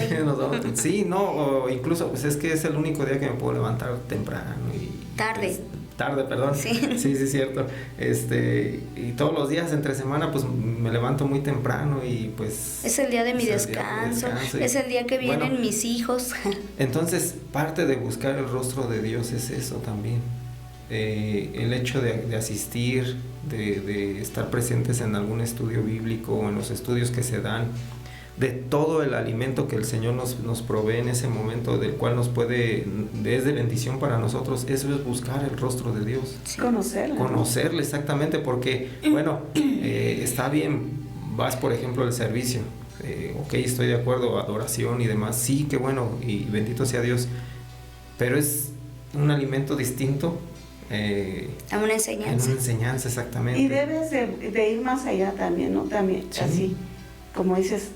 Sí, no, o incluso, pues es que es el único día que me puedo levantar temprano. Tarde, perdón. Sí. Sí, cierto. Y todos los días entre semana, pues me levanto muy temprano y pues... Es el día de mi descanso, es el día que vienen mis hijos. Entonces, parte de buscar el rostro de Dios es eso también. El hecho de asistir, de estar presentes en algún estudio bíblico o en los estudios que se dan, de todo el alimento que el Señor nos provee en ese momento, del cual es de bendición para nosotros. Eso es buscar el rostro de Dios. Sí. Conocerle, exactamente, porque, bueno, está bien, vas por ejemplo al servicio, ok, estoy de acuerdo, adoración y demás, sí, qué bueno, y bendito sea Dios, pero es un alimento distinto. A una enseñanza. Una enseñanza, exactamente. Y debes de ir más allá también, ¿no? También, sí. Así, como dices,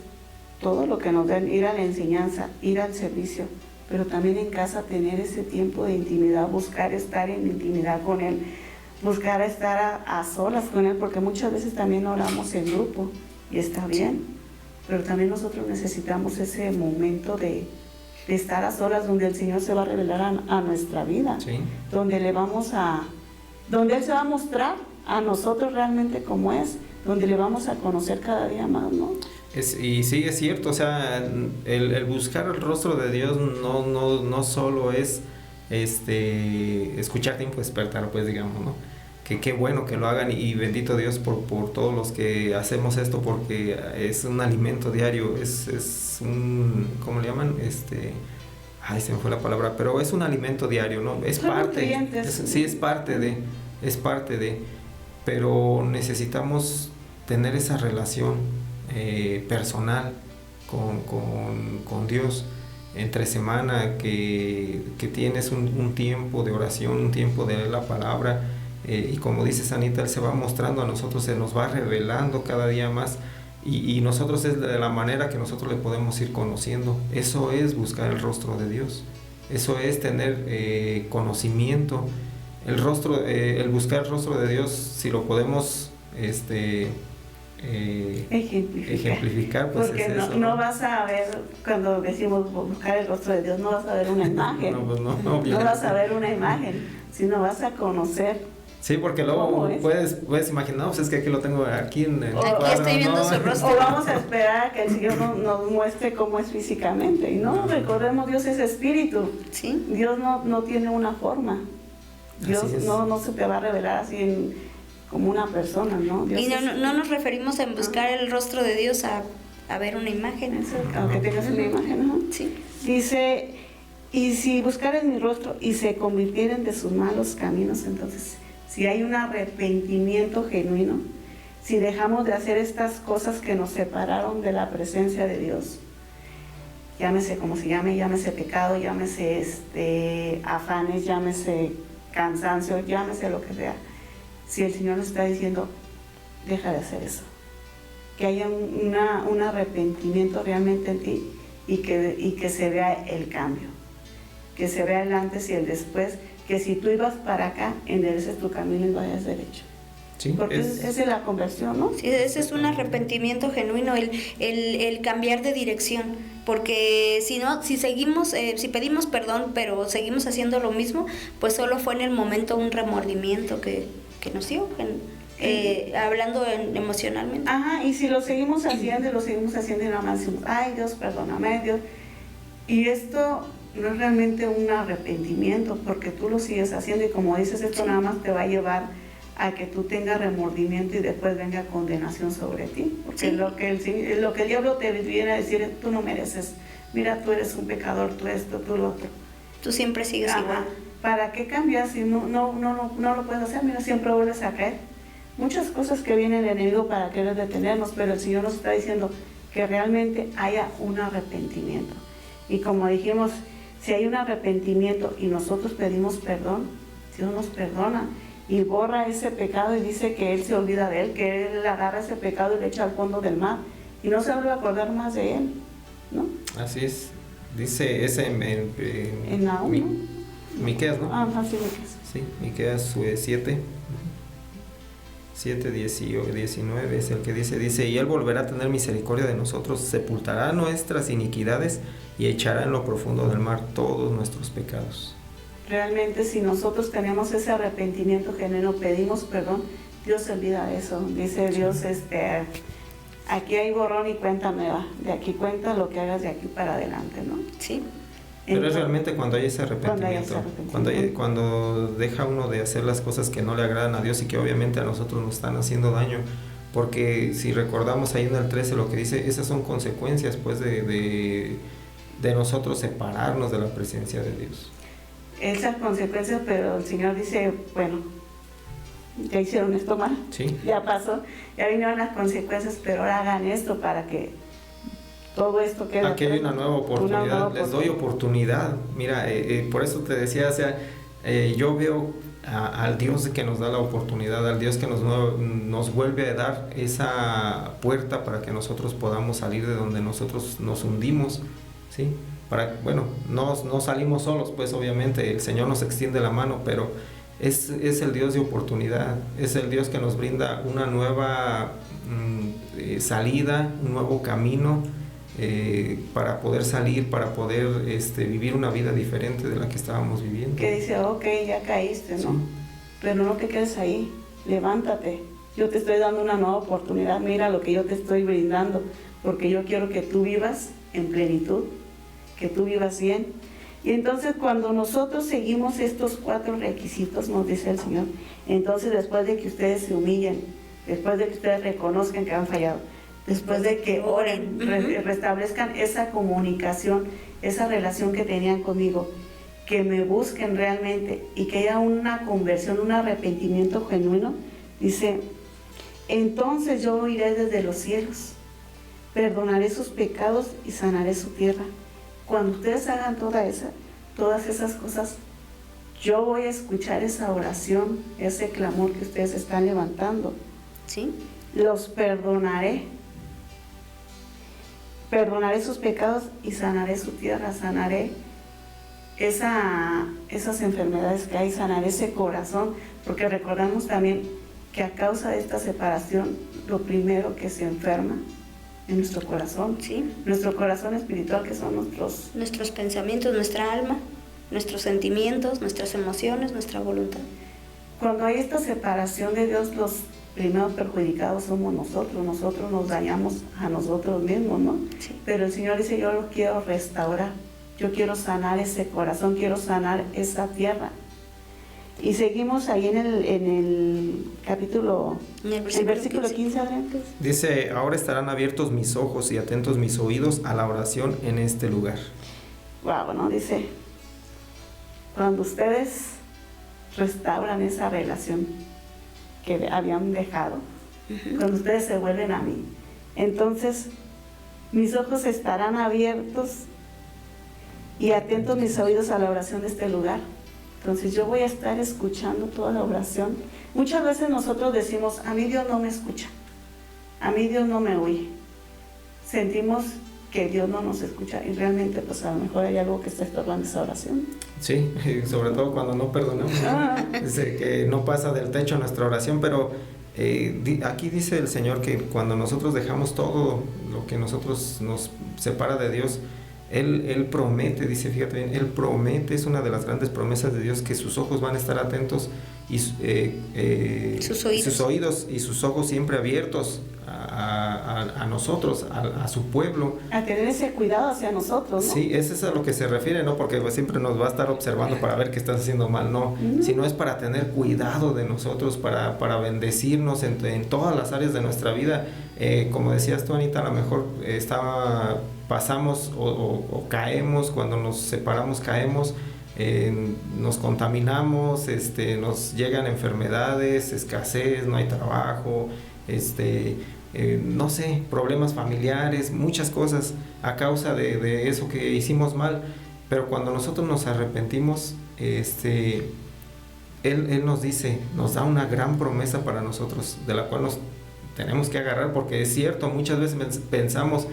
todo lo que nos dan, ir a la enseñanza, ir al servicio, pero también en casa tener ese tiempo de intimidad, buscar estar en intimidad con Él, buscar estar a solas con Él, porque muchas veces también oramos en grupo, y está bien, pero también nosotros necesitamos ese momento de estar a solas, donde el Señor se va a revelar a nuestra vida, sí. donde Él se va a mostrar a nosotros realmente como es, donde le vamos a conocer cada día más, ¿no? Y sí, es cierto, o sea, el buscar el rostro de Dios no solo es escuchar Tiempo de Despertar, pues digamos, ¿no? Que qué bueno que lo hagan, y bendito Dios por todos los que hacemos esto, porque es un alimento diario, es un, ¿cómo le llaman? Ay, se me fue la palabra, pero es un alimento diario, ¿no? Es parte, es parte de, pero necesitamos tener esa relación personal con Dios entre semana, que tienes un tiempo de oración, un tiempo de leer la palabra. Y como dice Anita, Él se va mostrando a nosotros, se nos va revelando cada día más, y nosotros es de la manera que nosotros le podemos ir conociendo. Eso es buscar el rostro de Dios, eso es tener conocimiento. El buscar el rostro de Dios, si lo podemos ejemplificar, pues porque es eso, no vas a ver, cuando decimos buscar el rostro de Dios, no vas a ver una imagen. No, pues no vas a ver una imagen, sino vas a conocer. Sí, porque luego puedes imaginar, pues es que aquí lo tengo aquí en el cuadro, estoy viendo su rostro. O vamos a esperar a que el Señor nos muestre cómo es físicamente. Y no, recordemos, Dios es espíritu. ¿Sí? Dios no tiene una forma. Dios no se te va a revelar así como una persona, ¿no? Dios y no nos referimos a buscar el rostro de Dios a ver una imagen. Aunque tengas una imagen, ¿no? Sí. Dice, y si buscares mi rostro y se convirtieren de sus malos caminos, entonces, si hay un arrepentimiento genuino, si dejamos de hacer estas cosas que nos separaron de la presencia de Dios, llámese como se llame, llámese pecado, llámese afanes, llámese cansancio, llámese lo que sea, si el Señor nos está diciendo, deja de hacer eso, que haya un arrepentimiento realmente en ti y que se vea el cambio, que se vea el antes y el después, que si tú ibas para acá, endereces tu camino y vayas derecho. Sí, porque esa es la conversión, ¿no? Sí, ese es un arrepentimiento genuino, el cambiar de dirección, porque si seguimos, si pedimos perdón, pero seguimos haciendo lo mismo, pues solo fue en el momento un remordimiento que nos dio, hablando emocionalmente. Ajá, y si lo seguimos haciendo y nada más decimos, ay Dios, perdóname, Dios, y esto no es realmente un arrepentimiento, porque tú lo sigues haciendo y como dices, esto nada más te va a llevar a que tú tengas remordimiento y después venga condenación sobre ti, porque lo que el diablo te viene a decir, tú no mereces, mira, tú eres un pecador, tú esto, tú lo otro. Tú siempre sigues igual. ¿Para qué cambiar si no lo puedes hacer? Mira, siempre vuelves a caer. Muchas cosas que viene el enemigo para querer detenernos, pero el Señor nos está diciendo que realmente haya un arrepentimiento. Y como dijimos, si hay un arrepentimiento y nosotros pedimos perdón, Dios nos perdona y borra ese pecado y dice que Él se olvida de él, que Él agarra ese pecado y lo echa al fondo del mar y no se vuelve a acordar más de él, ¿no? Así es, dice ese en Nahum, ¿no? Miqueas, ¿no? Sí, Miqueas. Sí, Miqueas 7, 19 es el que dice, y Él volverá a tener misericordia de nosotros, sepultará nuestras iniquidades y echará en lo profundo del mar todos nuestros pecados. Realmente si nosotros tenemos ese arrepentimiento genuino, pedimos perdón, Dios se olvida de eso. Dice Dios, aquí hay borrón y cuenta nueva, de aquí cuenta lo que hagas de aquí para adelante, ¿no? Sí. Pero entonces, es realmente cuando hay ese arrepentimiento, cuando deja uno de hacer las cosas que no le agradan a Dios y que obviamente a nosotros nos están haciendo daño, porque si recordamos ahí en el 13 lo que dice, esas son consecuencias pues de nosotros separarnos de la presencia de Dios. Esas consecuencias, pero el Señor dice, bueno, ya hicieron esto mal, ¿sí? Ya pasó, ya vinieron las consecuencias, pero ahora hagan esto para que todo esto quede. Aquí hay una nueva oportunidad, les doy oportunidad. Mira, por eso te decía, o sea, yo veo al Dios que nos da la oportunidad, al Dios que nos vuelve a dar esa puerta para que nosotros podamos salir de donde nosotros nos hundimos, ¿sí? Bueno, no salimos solos, pues obviamente el Señor nos extiende la mano, pero es el Dios de oportunidad, es el Dios que nos brinda una nueva salida, un nuevo camino para poder salir, para poder vivir una vida diferente de la que estábamos viviendo. Que dice, ok, ya caíste, ¿no? Sí. Pero no te quedes ahí, levántate, yo te estoy dando una nueva oportunidad, mira lo que yo te estoy brindando, porque yo quiero que tú vivas en plenitud, que tú vivas bien. Y entonces cuando nosotros seguimos estos 4 requisitos, nos dice el Señor, entonces después de que ustedes se humillen, después de que ustedes reconozcan que han fallado, después de que oren, restablezcan esa comunicación, esa relación que tenían conmigo, que me busquen realmente y que haya una conversión, un arrepentimiento genuino, dice, entonces yo oiré desde los cielos, perdonaré sus pecados y sanaré su tierra. Cuando ustedes hagan todas esas cosas, yo voy a escuchar esa oración, ese clamor que ustedes están levantando. ¿Sí? Los perdonaré. Perdonaré sus pecados y sanaré su tierra, sanaré esas enfermedades que hay, sanaré ese corazón, porque recordamos también que a causa de esta separación, lo primero que se enferma en nuestro corazón, Sí. nuestro corazón espiritual, que son Nuestros pensamientos, nuestra alma, nuestros sentimientos, nuestras emociones, nuestra voluntad. Cuando hay esta separación de Dios, los primeros perjudicados somos nosotros nos dañamos a nosotros mismos, ¿no? Sí. Pero el Señor dice, yo lo quiero restaurar, yo quiero sanar ese corazón, quiero sanar esa tierra. Y seguimos ahí en el capítulo, En el el versículo 15, Adrián. Dice, ahora estarán abiertos mis ojos y atentos mis oídos a la oración en este lugar. Wow, ¿no? Dice, cuando ustedes restauran esa relación que habían dejado, cuando ustedes se vuelven a mí, entonces mis ojos estarán abiertos y atentos mis oídos a la oración de este lugar. Entonces yo voy a estar escuchando toda la oración. Muchas veces nosotros decimos, a mí Dios no me escucha, a mí Dios no me oye. Sentimos que Dios no nos escucha y realmente pues a lo mejor hay algo que está estorbando esa oración. Sí, sobre todo cuando no perdonamos. Dice que no pasa del techo nuestra oración, pero aquí dice el Señor que cuando nosotros dejamos todo lo que nosotros nos separa de Dios, Él promete, dice, fíjate bien, Él promete, es una de las grandes promesas de Dios, que sus ojos van a estar atentos y sus oídos y sus ojos siempre abiertos a nosotros, a su pueblo. A tener ese cuidado hacia nosotros, ¿no? Sí, eso es a lo que se refiere, ¿no? Porque pues, siempre nos va a estar observando para ver qué estás haciendo mal, no. Sino es para tener cuidado de nosotros, para bendecirnos en todas las áreas de nuestra vida. Como decías tú, Anita, a lo mejor pasamos o caemos, cuando nos separamos caemos, nos contaminamos, nos llegan enfermedades, escasez, no hay trabajo, no sé, problemas familiares, muchas cosas a causa de eso que hicimos mal. Pero cuando nosotros nos arrepentimos, Él nos dice, nos da una gran promesa para nosotros, de la cual nos tenemos que agarrar, porque es cierto, muchas veces pensamos,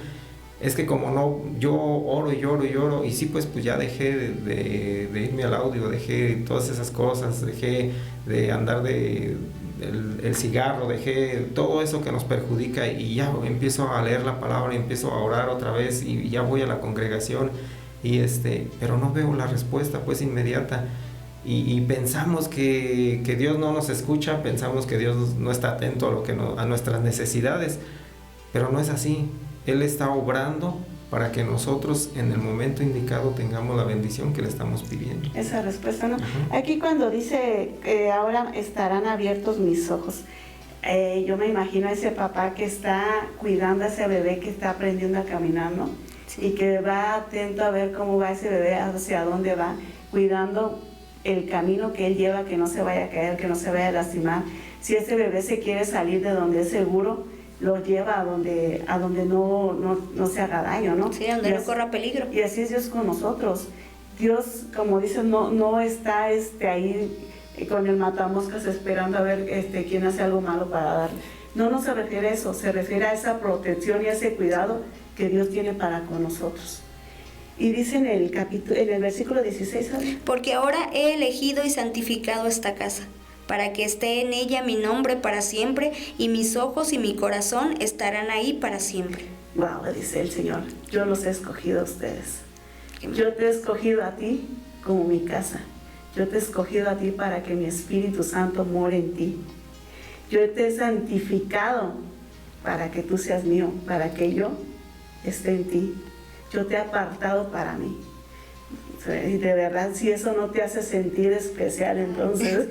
es que como no, yo oro y lloro, y sí, pues ya dejé de irme al audio, dejé todas esas cosas, dejé de andar el cigarro, dejé todo eso que nos perjudica, y ya empiezo a leer la palabra, y empiezo a orar otra vez, y ya voy a la congregación, pero no veo la respuesta pues inmediata, y pensamos que Dios no nos escucha, pensamos que Dios no está atento a nuestras necesidades, pero no es así. Él está obrando para que nosotros en el momento indicado tengamos la bendición que le estamos pidiendo. Esa respuesta, ¿no? Uh-huh. Aquí cuando dice que ahora estarán abiertos mis ojos, yo me imagino a ese papá que está cuidando a ese bebé que está aprendiendo a caminar, ¿no? Sí. Y que va atento a ver cómo va ese bebé, hacia dónde va, cuidando el camino que él lleva, que no se vaya a caer, que no se vaya a lastimar. Si ese bebé se quiere salir de donde es seguro, lo lleva a donde no se haga daño, ¿no? Sí, donde no corra peligro. Y así es Dios con nosotros. Dios, como dicen, no está ahí con el matamoscas esperando a ver quién hace algo malo para darle. No se refiere a eso, se refiere a esa protección y a ese cuidado que Dios tiene para con nosotros. Y dice en el versículo 16, ¿sabes? Porque ahora he elegido y santificado esta casa, para que esté en ella mi nombre para siempre, y mis ojos y mi corazón estarán ahí para siempre. Wow, dice el Señor, yo los he escogido a ustedes. Yo te he escogido a ti como mi casa. Yo te he escogido a ti para que mi Espíritu Santo more en ti. Yo te he santificado para que tú seas mío, para que yo esté en ti. Yo te he apartado para mí. Y de verdad, si eso no te hace sentir especial, entonces...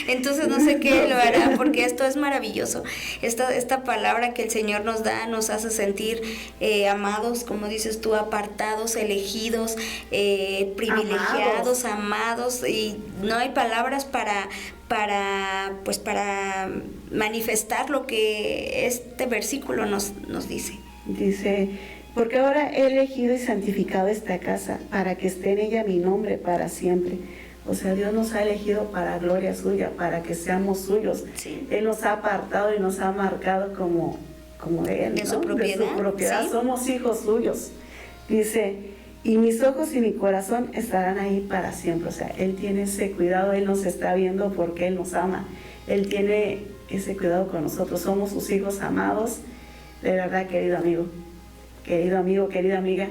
entonces no sé qué lo hará, porque esto es maravilloso. Esta palabra que el Señor nos da nos hace sentir amados, como dices tú, apartados, elegidos, privilegiados, amados, y no hay palabras para manifestar lo que este versículo nos dice. Dice... Porque ahora he elegido y santificado esta casa, para que esté en ella mi nombre para siempre. O sea, Dios nos ha elegido para gloria suya, para que seamos suyos. Sí. Él nos ha apartado y nos ha marcado como de Él, de, ¿no? su propiedad. De su propiedad. ¿Sí? Somos hijos suyos. Dice, y mis ojos y mi corazón estarán ahí para siempre. O sea, Él tiene ese cuidado, Él nos está viendo porque Él nos ama. Él tiene ese cuidado con nosotros. Somos sus hijos amados. De verdad, querido amigo, querida amiga,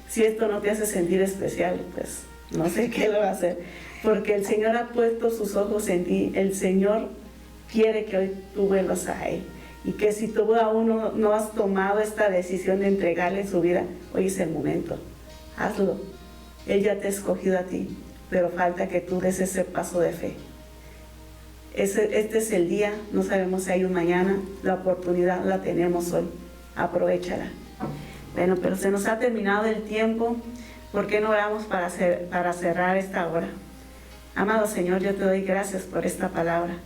si esto no te hace sentir especial, pues no sé qué lo va a hacer, porque el Señor ha puesto sus ojos en ti. El Señor quiere que hoy tú vuelvas a Él, y que si tú aún no has tomado esta decisión de entregarle su vida, hoy es el momento. Hazlo. Él ya te ha escogido a ti, pero falta que tú des ese paso de fe. Este es el día, no sabemos si hay un mañana, la oportunidad la tenemos hoy, aprovéchala. Bueno, pero se nos ha terminado el tiempo. ¿Por qué no oramos para cerrar esta hora? Amado Señor, yo te doy gracias por esta palabra.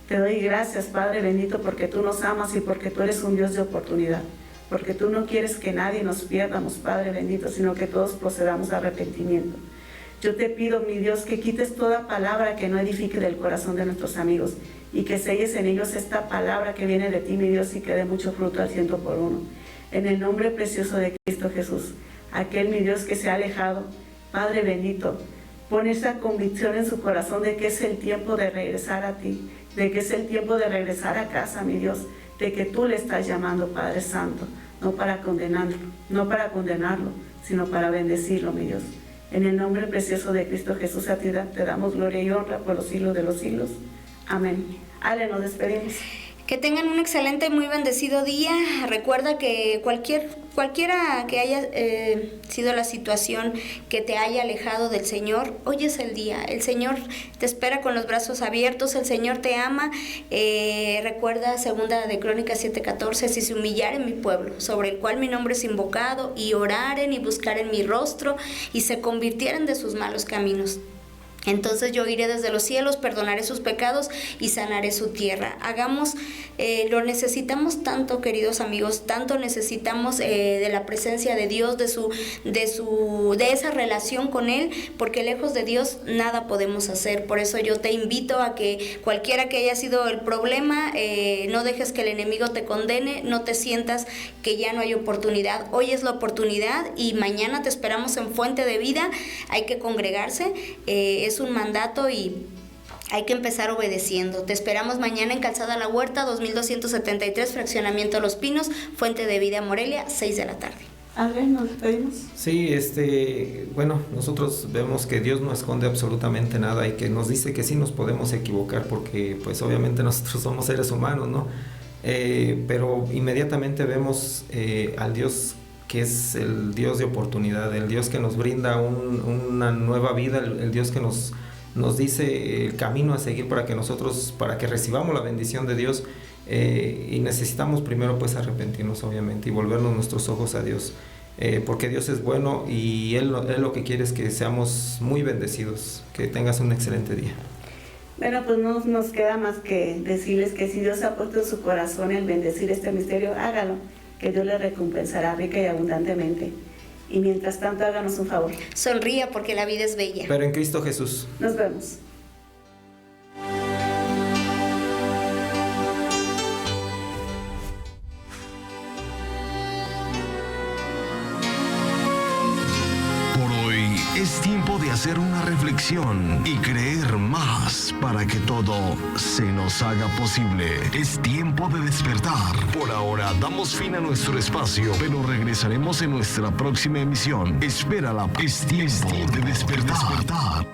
Te doy gracias, Padre bendito, porque tú nos amas y porque tú eres un Dios de oportunidad. Porque tú no quieres que nadie nos pierdamos, Padre bendito, sino que todos procedamos a arrepentimiento. Yo te pido, mi Dios, que quites toda palabra que no edifique del corazón de nuestros amigos y que selles en ellos esta palabra que viene de ti, mi Dios, y que dé mucho fruto al 100 por 1. En el nombre precioso de Cristo Jesús, aquel, mi Dios, que se ha alejado, Padre bendito, pon esa convicción en su corazón de que es el tiempo de regresar a ti, de que es el tiempo de regresar a casa, mi Dios, de que tú le estás llamando, Padre Santo, no para condenarlo, sino para bendecirlo, mi Dios. En el nombre precioso de Cristo Jesús, a ti te damos gloria y honra por los siglos de los siglos. Amén. Ale, nos despedimos. Que tengan un excelente y muy bendecido día. Recuerda que cualquiera que haya sido la situación que te haya alejado del Señor, hoy es el día. El Señor te espera con los brazos abiertos, el Señor te ama. Recuerda 2 de Crónicas 7:14, si se humillaren mi pueblo, sobre el cual mi nombre es invocado, y oraren y buscaren mi rostro, y se convirtieren de sus malos caminos, entonces yo iré desde los cielos, perdonaré sus pecados y sanaré su tierra. Lo necesitamos tanto, queridos amigos, tanto necesitamos de la presencia de Dios, de esa relación con Él, porque lejos de Dios nada podemos hacer. Por eso yo te invito a que cualquiera que haya sido el problema, no dejes que el enemigo te condene, no te sientas que ya no hay oportunidad. Hoy es la oportunidad y mañana te esperamos en Fuente de Vida. Hay que congregarse. Es un mandato y hay que empezar obedeciendo. Te esperamos mañana en Calzada La Huerta, 2273, Fraccionamiento Los Pinos, Fuente de Vida, Morelia, 6 de la tarde. Adrián, ¿nos despedimos? Sí, bueno, nosotros vemos que Dios no esconde absolutamente nada y que nos dice que sí nos podemos equivocar, porque pues obviamente nosotros somos seres humanos, ¿no? Pero inmediatamente vemos al Dios que es el Dios de oportunidad, el Dios que nos brinda una nueva vida, el Dios que nos dice el camino a seguir para que recibamos la bendición de Dios, y necesitamos primero pues arrepentirnos, obviamente, y volvernos nuestros ojos a Dios, porque Dios es bueno y Él lo que quiere es que seamos muy bendecidos. Que tengas un excelente día. Bueno, pues no nos queda más que decirles que si Dios ha puesto en su corazón el bendecir este misterio, hágalo, que Dios le recompensará rica y abundantemente. Y mientras tanto, háganos un favor. Sonría, porque la vida es bella. Pero en Cristo Jesús. Nos vemos. Es tiempo de hacer una reflexión y creer más para que todo se nos haga posible. Es tiempo de despertar. Por ahora damos fin a nuestro espacio, pero regresaremos en nuestra próxima emisión. Espérala. Es tiempo de despertar.